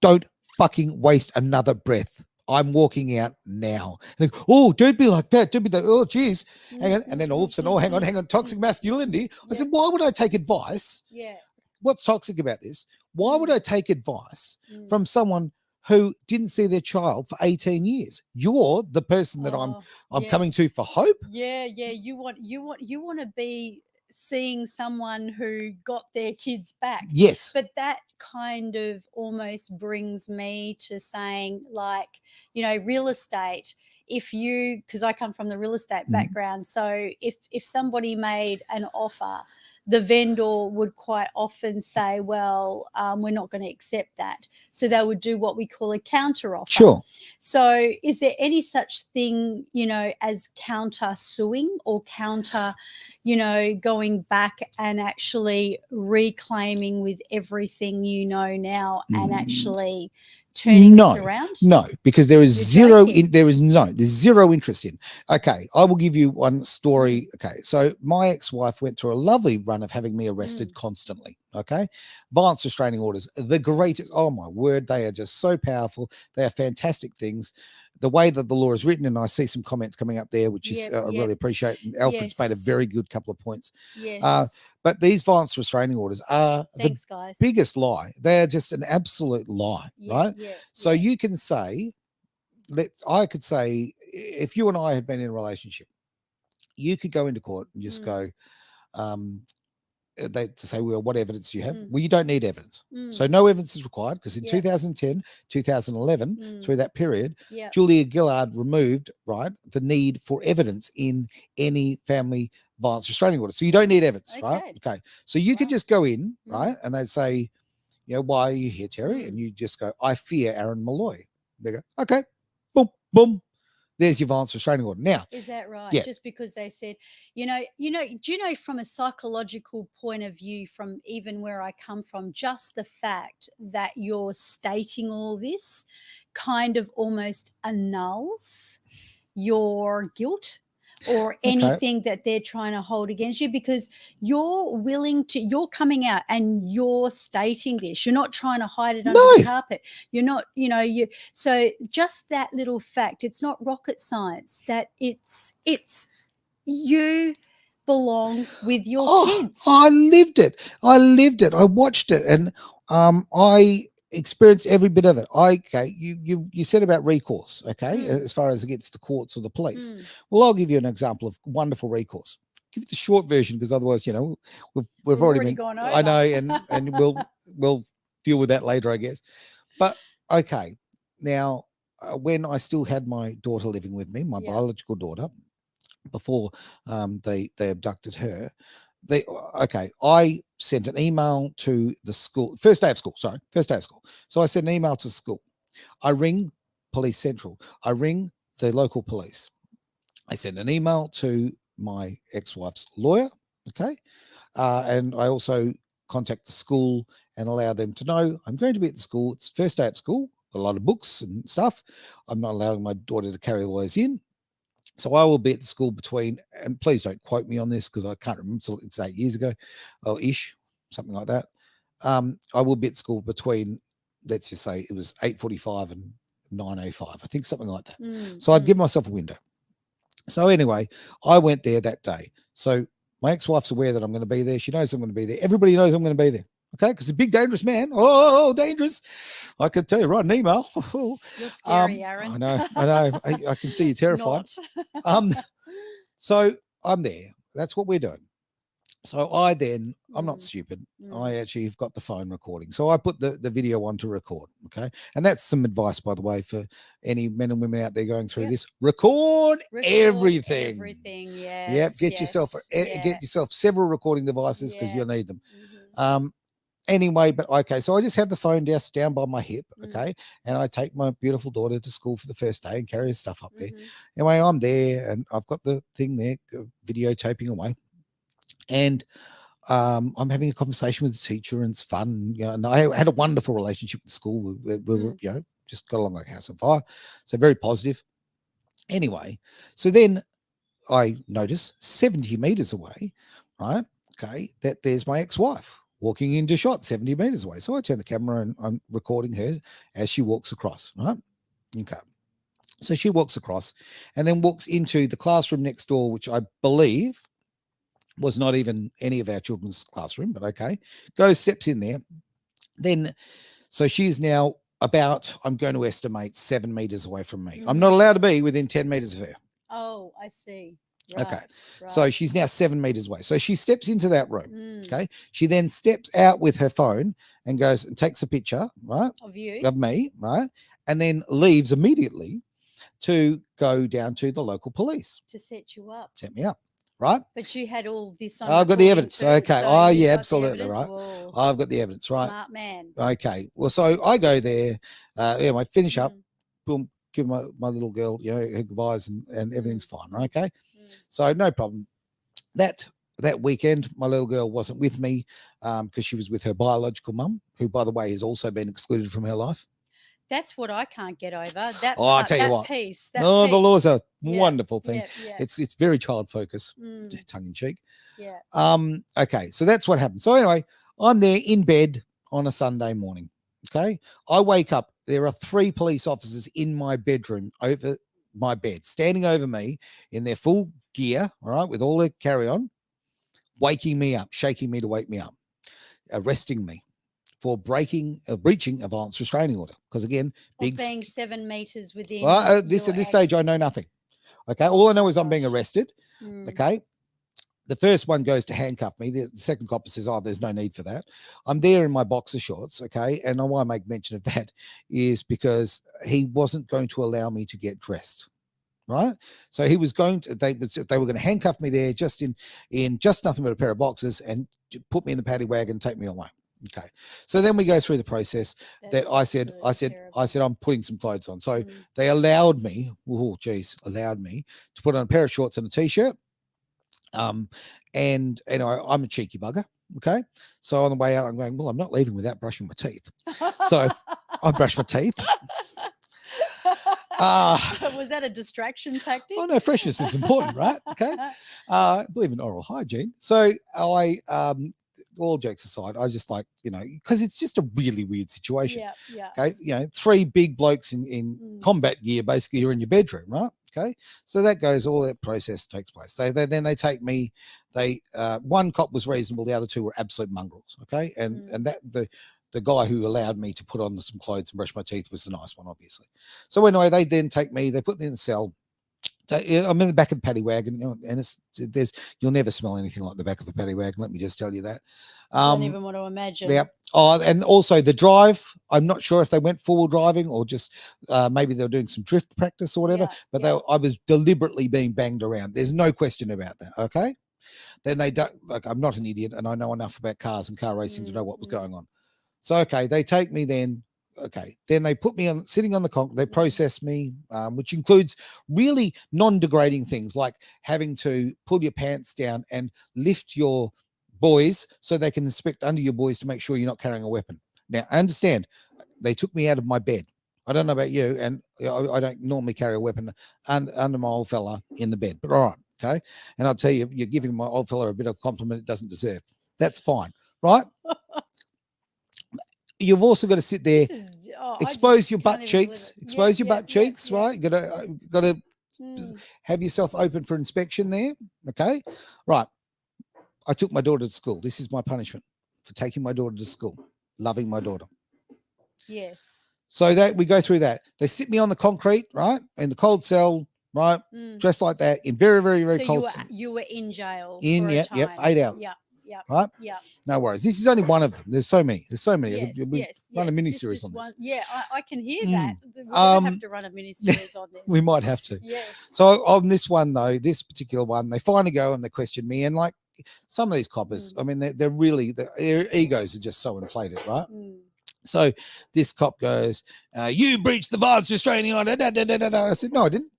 don't fucking waste another breath. I'm walking out now. And they go, oh, don't be like that. Don't be that. Oh, geez. Hang on. And then all of a sudden, hang on. Toxic masculinity. I said, why would I take advice? Yeah. What's toxic about this? Why would I take advice from someone who didn't see their child for 18 years? You're the person that I'm coming to for hope. Yeah. You want to be seeing someone who got their kids back. Yes. But that kind of almost brings me to saying, like, real estate. Because I come from the real estate background, so if somebody made an offer, the vendor would quite often say, well, we're not going to accept that. So they would do what we call a counter offer. Sure. So is there any such thing, as counter suing or counter, going back and actually reclaiming with everything now and actually turning this around? No, because there is there's zero interest in. Okay, I will give you one story. Okay, so my ex-wife went through a lovely run of having me arrested constantly. Okay, violence restraining orders, the greatest. Oh my word, they are just so powerful. They are fantastic things. The way that the law is written, and I see some comments coming up there, which is I really appreciate. Alfred's made a very good couple of points. Yes. But these violence restraining orders are guys. Biggest lie. They're just an absolute lie, right? So you can say, I could say, if you and I had been in a relationship, you could go into court and just go, they to say, well, what evidence do you have? Well, you don't need evidence. So no evidence is required, because in 2010, 2011, through that period, Julia Gillard removed, the need for evidence in any family violence restraining order. So you don't need evidence, right? Okay. So you could just go in, right? And they'd say, why are you here, Terry? And you just go, I fear Aaron Malloy. They go, okay, boom, boom. There's your violence restraining order. Now, is that right? Yeah. Just because they said, do you know from a psychological point of view, from even where I come from, just the fact that you're stating all this kind of almost annuls your guilt or anything that they're trying to hold against you, because you're coming out and you're stating this. You're not trying to hide it under the carpet. You're not, so just that little fact, it's not rocket science, that it's you belong with your kids. I lived it. I watched it, and I experienced every bit of it. You said about recourse, as far as against the courts or the police. Well, I'll give you an example of wonderful recourse. Give it the short version, because otherwise, we've already gone over. I know, and we'll deal with that later, I guess. But okay, now when I still had my daughter living with me, my biological daughter, before they abducted her, I sent an email to the school, first day of school. So I sent an email to school. I ring Police Central. I ring the local police. I send an email to my ex-wife's lawyer, okay, and I also contact the school and allow them to know I'm going to be at the school. It's first day at school, got a lot of books and stuff. I'm not allowing my daughter to carry all those in. So I will be at the school between, and please don't quote me on this because I can't remember, it's 8 years ago, or ish, something like that. I will be at school between, let's just say it was 8:45 and 9:05, I think, something like that. So I'd give myself a window. So anyway, I went there that day. So my ex-wife's aware that I'm going to be there. She knows I'm going to be there. Everybody knows I'm going to be there. Okay, because a big dangerous man. Oh, dangerous! I could tell you, write an email. You're scary, Aaron. I know. I can see you're terrified. So I'm there. That's what we're doing. So I'm not stupid. I actually have got the phone recording. So I put the video on to record. Okay. And that's some advice, by the way, for any men and women out there going through this. Record everything. Everything, yes. Yep. Get yourself several recording devices because you'll need them. Anyway, but okay. So I just have the phone desk down by my hip. Okay. And I take my beautiful daughter to school for the first day and carry her stuff up there. Anyway, I'm there and I've got the thing there, videotaping away. And I'm having a conversation with the teacher and it's fun. You know, and I had a wonderful relationship with the school. We just got along like house on fire. So very positive. Anyway, so then I notice 70 meters away, right? Okay, that there's my ex-wife walking into shot 70 meters away. So I turn the camera and I'm recording her as she walks across, right? Okay. So she walks across and then walks into the classroom next door, which I believe was not even any of our children's classroom, but okay, steps in there. Then, so she's now about, I'm going to estimate 7 meters away from me. I'm not allowed to be within 10 meters of her. Oh, I see. Right, okay. Right. So she's now 7 meters away. So she steps into that room. Okay. She then steps out with her phone and goes and takes a picture, right? Of me, right? And then leaves immediately to go down to the local police. To set you up. Set me up. Right. But you had all this on. I've got the evidence. Okay. So yeah, absolutely. Right. Whoa. I've got the evidence. Right. Smart man. Okay. Well, so I go there. I finish up. Boom. Give my little girl, her goodbyes and everything's fine. Okay. So no problem. That weekend, my little girl wasn't with me because she was with her biological mum, who, by the way, has also been excluded from her life. That's what I can't get over. That I tell you what. Piece. The law's a wonderful thing. Yeah. It's very child focused, tongue in cheek. Yeah. Okay, so that's what happened. So anyway, I'm there in bed on a Sunday morning. Okay, I wake up. There are 3 police officers in my bedroom over my bed, standing over me in their full gear, all right, with all their carry on, waking me up, shaking me to wake me up, arresting me for breaching a violence restraining order. Because again, being 7 meters within. Well, at this stage, I know nothing. Okay, all I know is I'm being arrested. Okay, the first one goes to handcuff me. The second copper says, "Oh, there's no need for that." I'm there in my boxer shorts. Okay, and why I make mention of that is because he wasn't going to allow me to get dressed. Right, so he was going to. They were going to handcuff me there, just in just nothing but a pair of boxers, and put me in the paddy wagon and take me away. Okay, so then we go through the process. That I said, I'm putting some clothes on. So they allowed me. Allowed me to put on a pair of shorts and a t-shirt. And I'm a cheeky bugger. Okay, so on the way out, I'm going, well, I'm not leaving without brushing my teeth. So I brush my teeth. Was that a distraction tactic? Oh no, freshness is important, right? Okay, believe in oral hygiene. So I all jokes aside, I just because it's just a really weird situation. Yeah. Okay, 3 big blokes in combat gear, basically, you're in your bedroom, right? Okay, so that goes, all that process takes place. Then they take me. One cop was reasonable, the other 2 were absolute mongrels. Okay, and that the guy who allowed me to put on some clothes and brush my teeth was the nice one, obviously. So anyway, they then take me, they put me in the cell. So I'm in the back of the paddy wagon, and you'll never smell anything like the back of the paddy wagon. Let me just tell you that. I don't even want to imagine. Yeah. Oh, and also the drive. I'm not sure if they went forward driving or just maybe they were doing some drift practice or whatever. But I was deliberately being banged around. There's no question about that. Okay. Then they don't. I'm not an idiot, and I know enough about cars and car racing to know what was going on. So okay, they take me then okay, then they put me on sitting on the concrete. They process me, which includes really non-degrading things like having to pull your pants down and lift your boys so they can inspect under your boys to make sure you're not carrying a weapon. Now, I understand they took me out of my bed. I don't know about you, and I don't normally carry a weapon under my old fella in the bed, but all right, okay. And I'll tell you, you're giving my old fella a bit of compliment it doesn't deserve. That's fine, right? You've also got to sit there, expose your butt cheeks, expose your butt cheeks, right? You got to have yourself open for inspection there, okay? Right. I took my daughter to school. This is my punishment for taking my daughter to school, loving my daughter. Yes. So that we go through that. They sit me on the concrete, right, in the cold cell, right, dressed like that, in very, very, very cold. So you were in jail. In for a time. 8 hours. Yeah. Right. Yeah. No worries. This is only one of them. There's so many. Yes. Run a mini series on this. Yeah, I can hear that. We're gonna have to run a mini series on this. We might have to. Yes. So on this one though, this particular one, they finally go and they question me, and like some of these coppers, I mean, they're really their egos are just so inflated, right? So this cop goes, you breached the violence restraining order. I said, no, I didn't.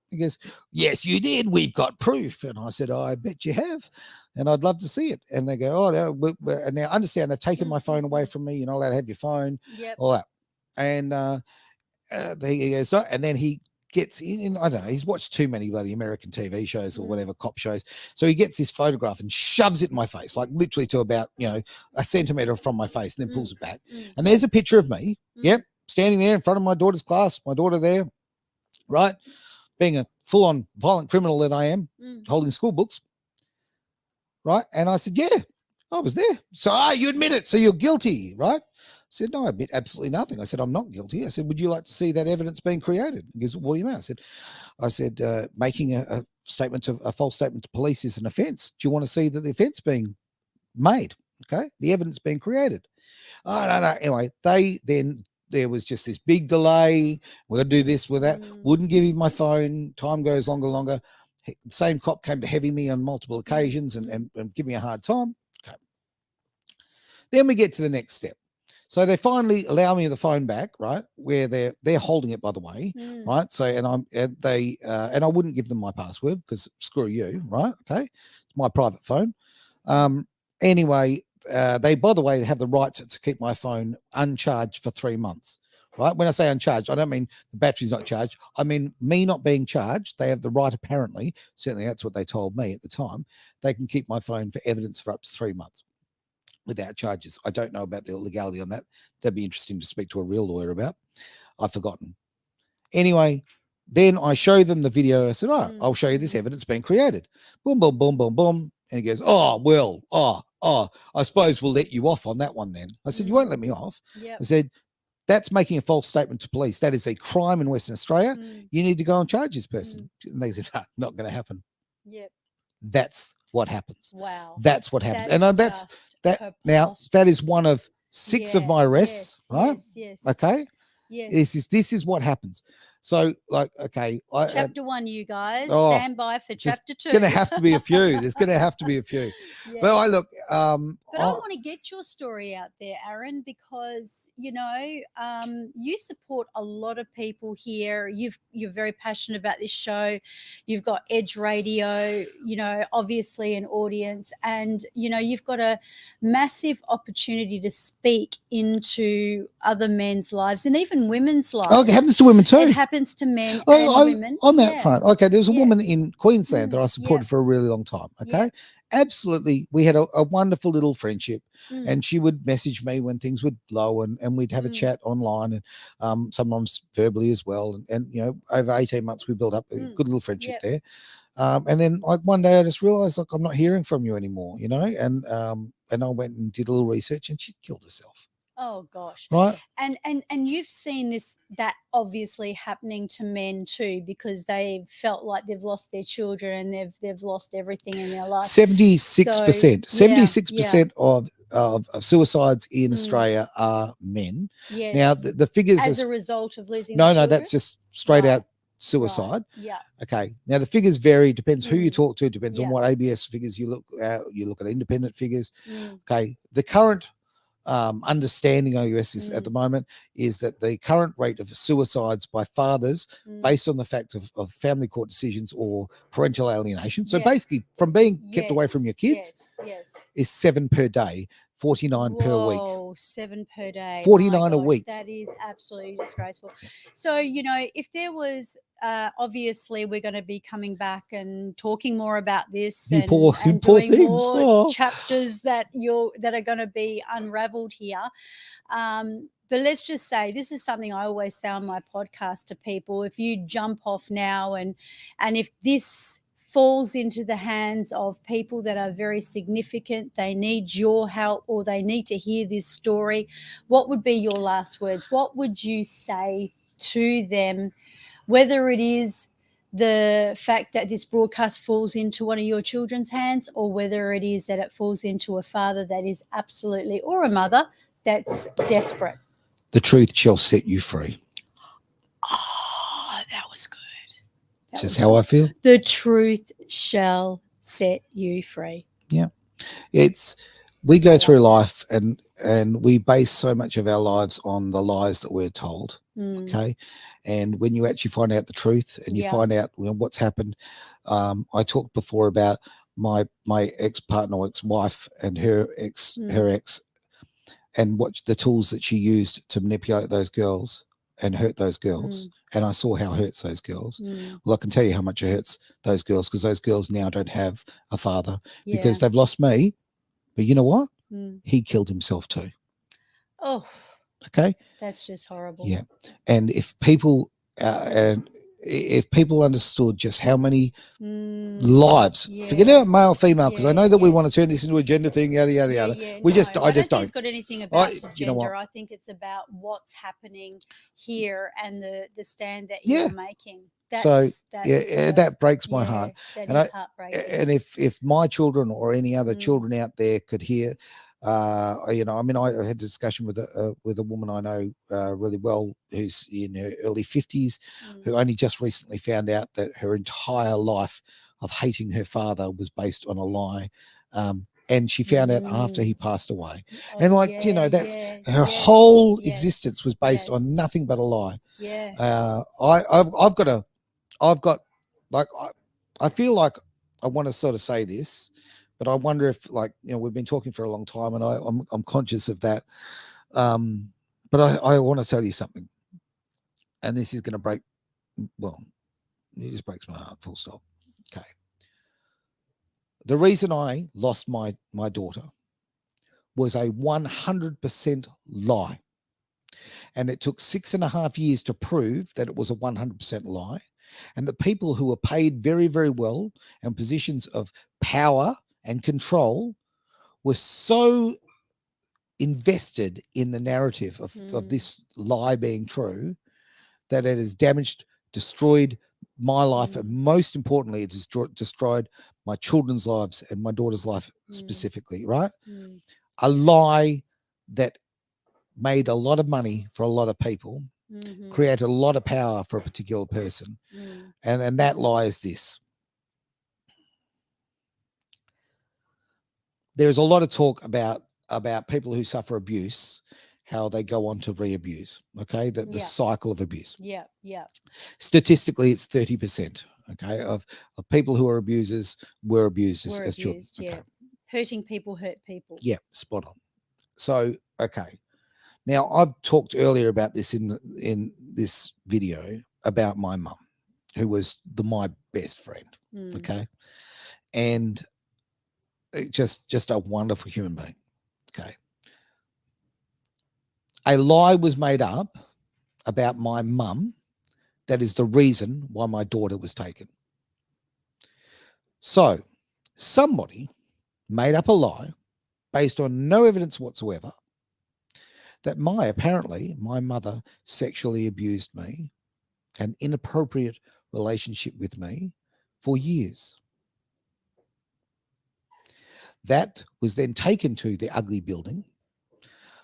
He goes, yes, you did. We've got proof. And I said, I bet you have. And I'd love to see it. And they go, oh, no. And now understand they've taken my phone away from me. You're not allowed to have your phone, all that. And he goes, so, and then he gets in, I don't know, he's watched too many bloody American TV shows or whatever, cop shows. So he gets this photograph and shoves it in my face, like literally to about, a centimeter from my face, and then pulls it back. And there's a picture of me, standing there in front of my daughter's class, my daughter there, right, being a full-on violent criminal that I am, holding school books, right? And I said, yeah, I was there. So, you admit it, so you're guilty, right? I said, no, I admit absolutely nothing. I said, I'm not guilty. I said, would you like to see that evidence being created? He goes, what do you mean? I said, making a false statement to police is an offence. Do you want to see that the offence being made? Okay, the evidence being created. Oh, no. Anyway, there was just this big delay. We're going to do this with that. Wouldn't give him my phone. Time goes longer. The same cop came to heavy me on multiple occasions and give me a hard time. Okay. Then we get to the next step. So they finally allow me the phone back, right? Where they're holding it, by the way, right? So and I wouldn't give them my password because screw you, right? Okay, it's my private phone. Anyway, they, by the way, have the right to keep my phone uncharged for 3 months, right? When I say uncharged, I don't mean the battery's not charged. I mean me not being charged. They have the right, apparently, certainly that's what they told me at the time. They can keep my phone for evidence for up to 3 months without charges. I don't know about the legality on that. That'd be interesting to speak to a real lawyer about. I've forgotten. Anyway, then I show them the video. I said, all right, I'll show you this evidence being created. Boom, boom, boom, boom, boom. And he goes, I suppose we'll let you off on that one then. I said, you won't let me off. I said, that's making a false statement to police. That is a crime in Western Australia. You need to go and charge this person. And they said, not going to happen. That's what happens. Wow. That's what happens. And that now that is one of 6 of my arrests, right? Yes. Okay. Yes. This is what happens. So, like, okay, chapter 1, you guys stand by for chapter 2. There's going to have to be a few. But I look. But I want to get your story out there, Aaron, because you support a lot of people here. You're very passionate about this show. You've got Edge Radio, obviously an audience, and you've got a massive opportunity to speak into other men's lives and even women's lives. Oh, it happens to women too. It happens to men and women. On that front, okay, there was a woman in Queensland that I supported for a really long time, okay? Absolutely. We had a wonderful little friendship, and she would message me when things were low, and we'd have a chat online, and sometimes verbally as well. And over 18 months, we built up a good little friendship there. And then like one day I just realized, like, I'm not hearing from you anymore, and I went and did a little research, and she killed herself. Oh gosh. Right. And you've seen that obviously happening to men too, because they felt like they've lost their children and they've lost everything in their life. 76%. 76% of suicides in Australia are men. Yes. Now the figures as a result of losing No, their children? that's just straight out suicide. Right. Yeah. Okay. Now the figures vary, depends who you talk to, depends on what ABS figures you look at. You look at independent figures. Okay. The current understanding OUS is at the moment is that the current rate of suicides by fathers based on the fact of family court decisions or parental alienation, so basically from being kept away from your kids, is 7 per day, 49 per week. Whoa, 7 per day. 49 a week. That is absolutely disgraceful. So, you know, if there was, obviously we're going to be coming back and talking more about this and doing more chapters that are going to be unraveled here. But let's just say, this is something I always say on my podcast to people: if you jump off now and if this falls into the hands of people that are very significant, they need your help or they need to hear this story, what would be your last words? What would you say to them, whether it is the fact that this broadcast falls into one of your children's hands, or whether it is that it falls into a father that is absolutely, or a mother that's desperate? The truth shall set you free. Oh, that was good. This is how I feel. The truth shall set you free. Yeah. We go through life and we base so much of our lives on the lies that we're told. Okay. And when you actually find out the truth and you find out what's happened, I talked before about my ex-partner or ex-wife and her ex, and what the tools that she used to manipulate those girls and hurt those girls. And I saw how it hurts those girls. Well, I can tell you how much it hurts those girls, because those girls now don't have a father because they've lost me. But you know what? He killed himself too. Oh, okay. That's just horrible. Yeah. And if people understood just how many lives, forget about male, female, because I know that we want to turn this into a gender thing, yada, yada, yada. I just don't think it's got anything about gender. You know what? I think it's about what's happening here and the stand that you're making. That breaks my heart. That is heartbreaking. And if my children or any other children out there could hear, I had a discussion with a woman I know really well, who's in her early 50s, who only just recently found out that her entire life of hating her father was based on a lie. And she found out after he passed away. And her whole existence was based on nothing but a lie. Yeah. I feel like I want to sort of say this, but I wonder if, we've been talking for a long time, and I'm conscious of that. But I want to tell you something, and this is going to break. Well, it just breaks my heart. Full stop. Okay. The reason I lost my daughter was a 100% lie, and it took 6.5 years to prove that it was a 100% lie. And the people who were paid very, very well and positions of power and control were so invested in the narrative of this lie being true that it has damaged, destroyed my life, and most importantly, it has destroyed my children's lives and my daughter's life specifically, right? A lie that made a lot of money for a lot of people, created a lot of power for a particular person. And that lie is this. There's a lot of talk about people who suffer abuse, how they go on to re-abuse, okay? The cycle of abuse. Yeah, yeah. Statistically, it's 30%, okay, of people who are abusers were abused as children. Yeah. Okay. Hurting people hurt people. Yeah, spot on. So, okay. Now, I've talked earlier about this in this video about my mum, who was my best friend, okay? And just a wonderful human being, okay? A lie was made up about my mum that is the reason why my daughter was taken. So, somebody made up a lie based on no evidence whatsoever that apparently my mother sexually abused me, an inappropriate relationship with me for years. That was then taken to the ugly building,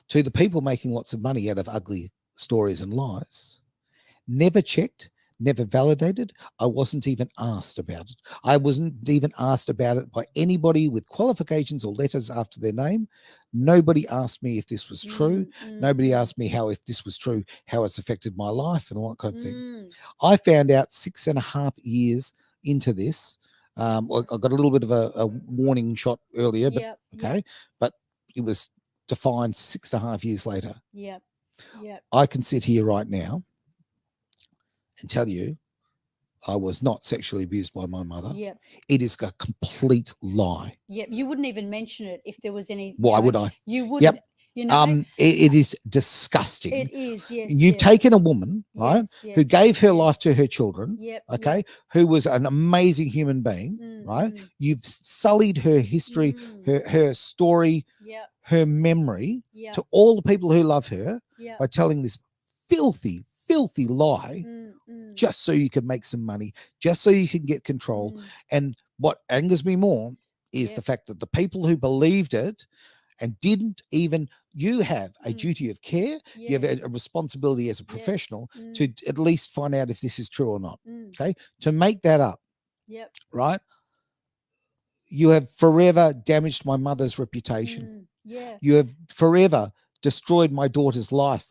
to the people making lots of money out of ugly stories and lies, never checked, never validated. I wasn't even asked about it. I wasn't even asked about it by anybody with qualifications or letters after their name. Nobody asked me if this was true. Nobody asked me how, if this was true, how it's affected my life and all that kind of thing. I found out 6.5 years into this. I got a little bit of a warning shot earlier, but okay. But it was defined 6.5 years later. I can sit here right now and tell you I was not sexually abused by my mother. It is a complete lie. You wouldn't even mention it if there was any. Why would I? You wouldn't. You know, it is disgusting. it is. Yes. You've taken a woman, right, who gave her life to her children, okay, who was an amazing human being, right? You've sullied her history, her story, her memory to all the people who love her by telling this filthy lie just so you can make some money, just so you can get control. And what angers me more is the fact that the people who believed it and didn't even, you have a duty of care, you have a responsibility as a professional to at least find out if this is true or not, okay, to make that up, right? You have forever damaged my mother's reputation. You have forever destroyed my daughter's life.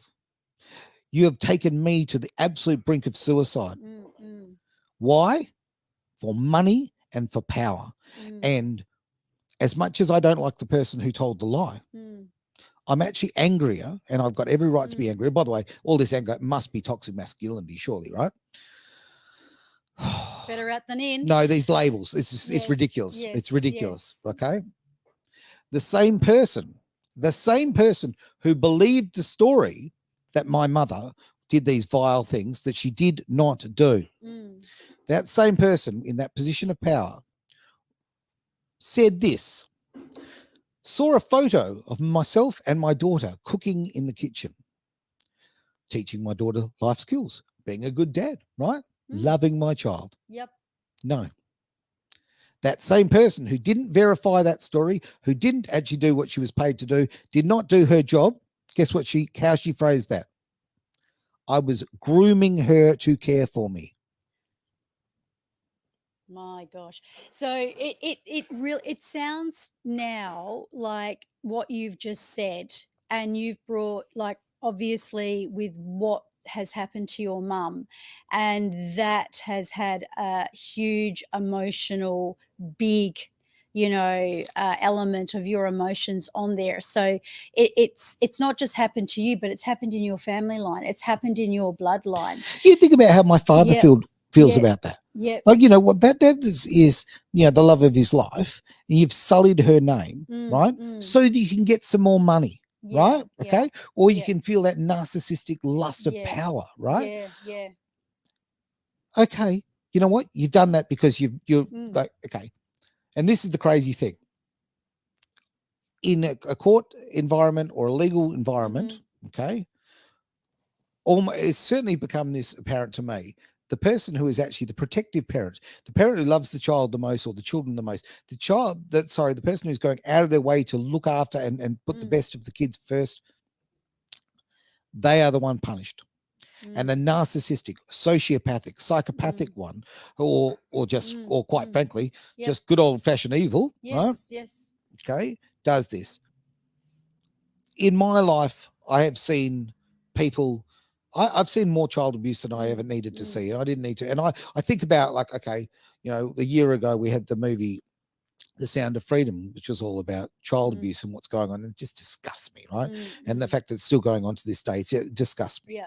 You have taken me to the absolute brink of suicide. Why? For money and for power. And as much as I don't like the person who told the lie, I'm actually angrier, and I've got every right to be angry. By the way, all this anger must be toxic masculinity, surely, right? Better out than in. No, these labels, it's ridiculous. It's ridiculous, okay? The same person who believed the story that my mother did these vile things that she did not do, that same person in that position of power said this, saw a photo of myself and my daughter cooking in the kitchen, teaching my daughter life skills, being a good dad, right? Loving my child. No. That same person who didn't verify that story, who didn't actually do what she was paid to do, did not do her job. Guess what how she phrased that? I was grooming her to care for me. My gosh. So it sounds now like what you've just said, and you've brought, like, obviously with what has happened to your mum, and that has had a huge emotional, big, element of your emotions on there. So it's not just happened to you, but it's happened in your family line. It's happened in your bloodline. You think about how my father feels about that. Like, you know what, that is you know, the love of his life, and you've sullied her name, right? So that you can get some more money, right? Okay. Or you can feel that narcissistic lust of power, right? Okay. You know what? You've done that because you're like, okay. And this is the crazy thing. In a court environment or a legal environment, okay, it's certainly become this apparent to me. The person who is actually the protective parent, the parent who loves the child the most or the children the most, the person who's going out of their way to look after and put the best of the kids first, they are the one punished. And the narcissistic, sociopathic, psychopathic one, or quite frankly, just good old fashioned evil, right? Okay, does this. In my life, I have seen people, I've seen more child abuse than I ever needed to see. And I didn't need to. And I think about, like, okay, you know, a year ago we had the movie The Sound of Freedom, which was all about child abuse and what's going on. And it just disgusts me, right? And the fact that it's still going on to this day, it disgusts me.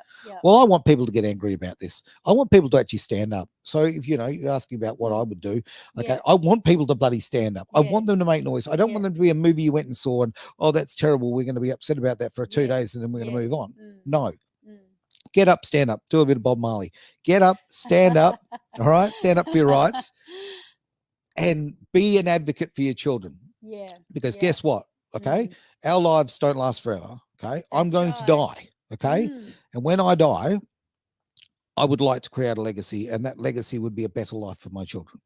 Well, I want people to get angry about this. I want people to actually stand up. So if, you know, you're asking about what I would do, okay, I want people to bloody stand up. I want them to make noise. I don't want them to be a movie you went and saw and, oh, that's terrible, we're going to be upset about that for 2 days and then we're going to move on. No. Get up, stand up, do a bit of Bob Marley. Get up, stand up, all right? Stand up for your rights and be an advocate for your children. Because guess what? Okay, our lives don't last forever. Okay, I'm going to die. Okay, and when I die, I would like to create a legacy, and that legacy would be a better life for my children.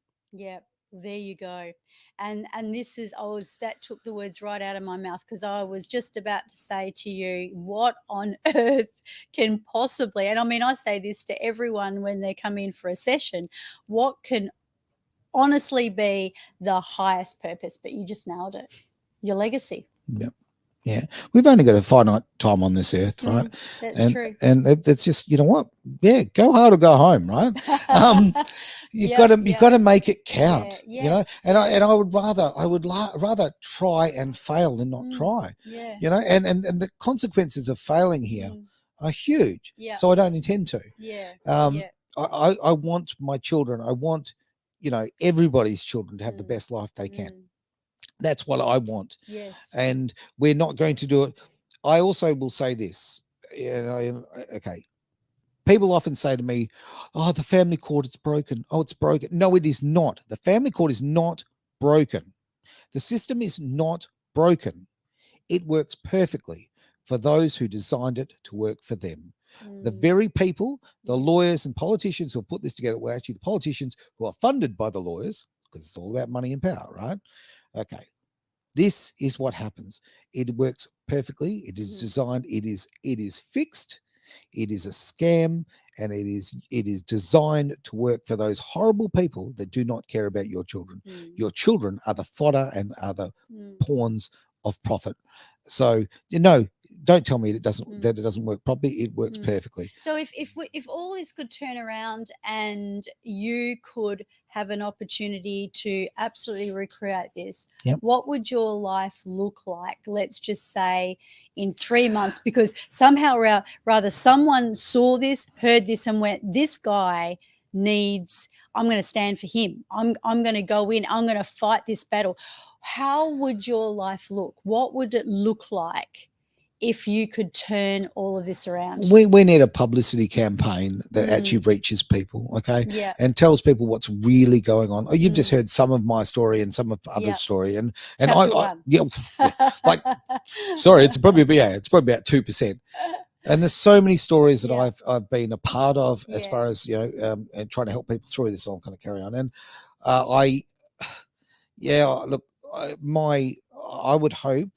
There you go. And this is that took the words right out of my mouth, because I was just about to say to you, what on earth can possibly, and I mean, I say this to everyone when they come in for a session, what can honestly be the highest purpose? But you just nailed it. Your legacy. Yeah. Yeah, we've only got a finite time on this earth, right? That's true. And it's just, you know what? Yeah, go hard or go home, right? You got to make it count, Yeah, you know. yes, And yes. I would rather try and fail than not try, Yeah. you know. And the consequences of failing here are huge. Yeah. So I don't intend to. Yeah. I want my children. I want, you know, everybody's children to have the best life they can. That's what I want. Yes. And we're not going to do it. I also will say this, you know, okay. People often say to me, oh, the family court, it's broken. Oh, it's broken. No, it is not. The family court is not broken. The system is not broken. It works perfectly for those who designed it to work for them. The very people, the lawyers and politicians who put this together were actually the politicians who are funded by the lawyers, because it's all about money and power, right? Okay. This is what happens. It works perfectly. It is designed. It is fixed. It is a scam, and it is designed to work for those horrible people that do not care about your children. Your children are the fodder and are the pawns of profit. So, you know, don't tell me that it doesn't work properly. It works perfectly. So if all this could turn around and you could have an opportunity to absolutely recreate this, what would your life look like? Let's just say in 3 months, because somehow or rather someone saw this, heard this, and went, this guy needs, I'm going to stand for him. I'm going to go in. I'm going to fight this battle. How would your life look? What would it look like if you could turn all of this around? We need a publicity campaign that actually reaches people, okay? Yeah. And tells people what's really going on. Oh, you've just heard some of my story and some of other story. And like, sorry, it's probably about 2%. And there's so many stories that I've been a part of as far as, you know, and trying to help people through this. So I'm going to carry on. And I would hope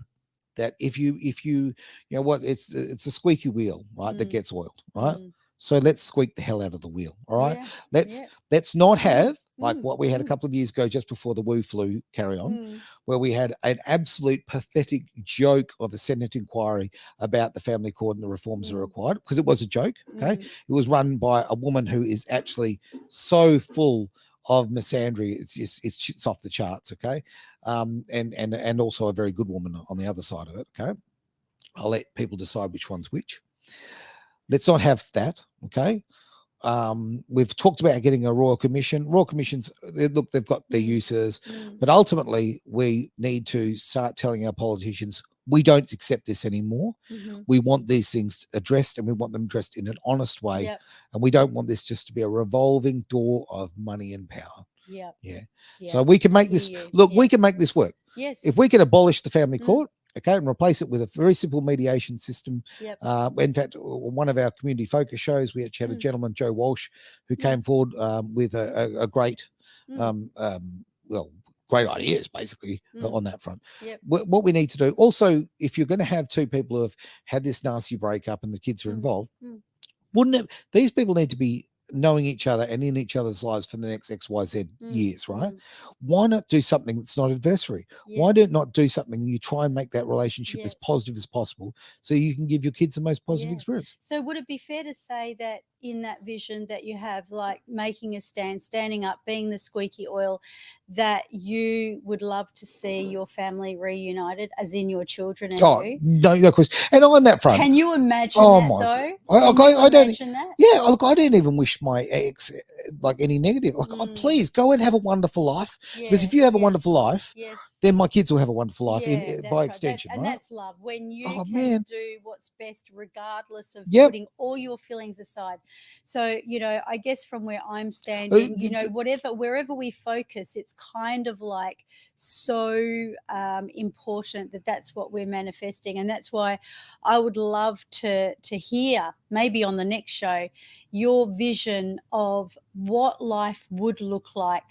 that if you know what, it's a squeaky wheel, right, that gets oiled, right? So let's squeak the hell out of the wheel, all right? Let's not have like what we had a couple of years ago just before the Wu flu carry on, where we had an absolute pathetic joke of a Senate inquiry about the family court and the reforms that are required, because it was a joke, okay? It was run by a woman who is actually so full of misandry, it's off the charts, okay? And also a very good woman on the other side of it, okay? I'll let people decide which one's which. Let's not have that, okay? We've talked about getting a royal commission. Royal commissions, look, they've got their uses, but ultimately we need to start telling our politicians, we don't accept this anymore. We want these things addressed, and we want them addressed in an honest way. And we don't want this just to be a revolving door of money and power. So we can make this, we can make this work. Yes. If we can abolish the family court, okay, and replace it with a very simple mediation system. In fact, one of our community focus shows, we actually had a gentleman, Joe Walsh, who came forward with a great, great ideas basically on that front. What we need to do also, if you're going to have two people who have had this nasty breakup and the kids are involved, these people need to be knowing each other and in each other's lives for the next XYZ years, right? Why not do something that's not adversary? Why not do something and you try and make that relationship as positive as possible so you can give your kids the most positive experience? So would it be fair to say that in that vision that you have, like making a stand, standing up, being the squeaky oil, that you would love to see your family reunited, as in your children and you? No question. And on that front, can you imagine that though? I don't imagine that. Yeah, look, I didn't even wish my ex like any negative. Like, please go and have a wonderful life. Because if you have a wonderful life, then my kids will have a wonderful life by extension. And right? That's love. When you do what's best, regardless of putting all your feelings aside. So, you know, I guess from where I'm standing, you know, wherever we focus, it's kind of like so important that that's what we're manifesting. And that's why I would love to hear, maybe on the next show, your vision of what life would look like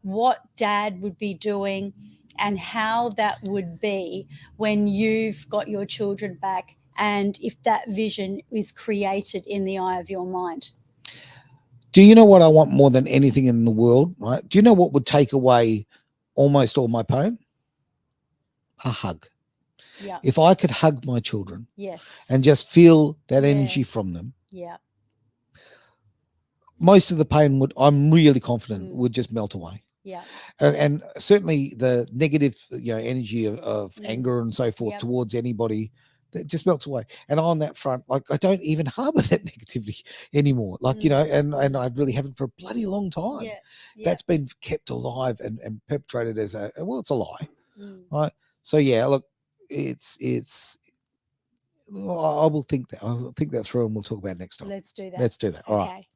what dad would be doing and how that would be when you've got your children back, and if that vision is created in the eye of your mind. Do you know what I want more than anything in the world? Right? Do you know what would take away almost all my pain? A hug. Yeah. If I could hug my children Yes. and just feel that Yeah. energy from them, Yeah. most of the pain would, I'm really confident, would just melt away. Yeah. And certainly the negative, energy of anger and so forth Yep. towards anybody, that just melts away. And on that front, like, I don't even harbor that negativity anymore. Like, and I really haven't for a bloody long time. Yeah. Yeah. That's been kept alive and perpetrated as it's a lie. Right. So look, it's I will think that. I'll think that through, and we'll talk about it next time. Let's do that. Let's do that. All Okay. right.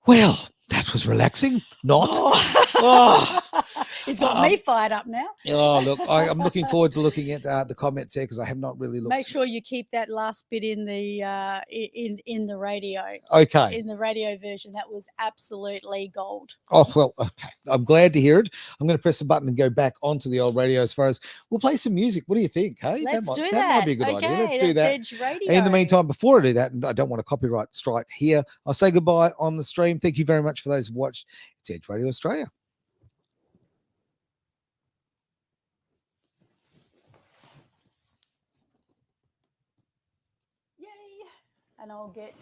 Well, that was relaxing. Not. Oh. It's got me fired up now. Oh, look, I'm looking forward to looking at the comments there, because I have not really looked. Make sure you keep that last bit in the in the radio. Okay. In the radio version, that was absolutely gold. Oh, well, okay. I'm glad to hear it. I'm going to press the button and go back onto the old radio. As far as we'll play some music. What do you think? Hey, Let's do that. That might be a good idea. Let's do that. Edge Radio. In the meantime, before I do that, and I don't want a copyright strike here, I'll say goodbye on the stream. Thank you very much for those who watched. It's Edge Radio Australia. Yay! And I'll get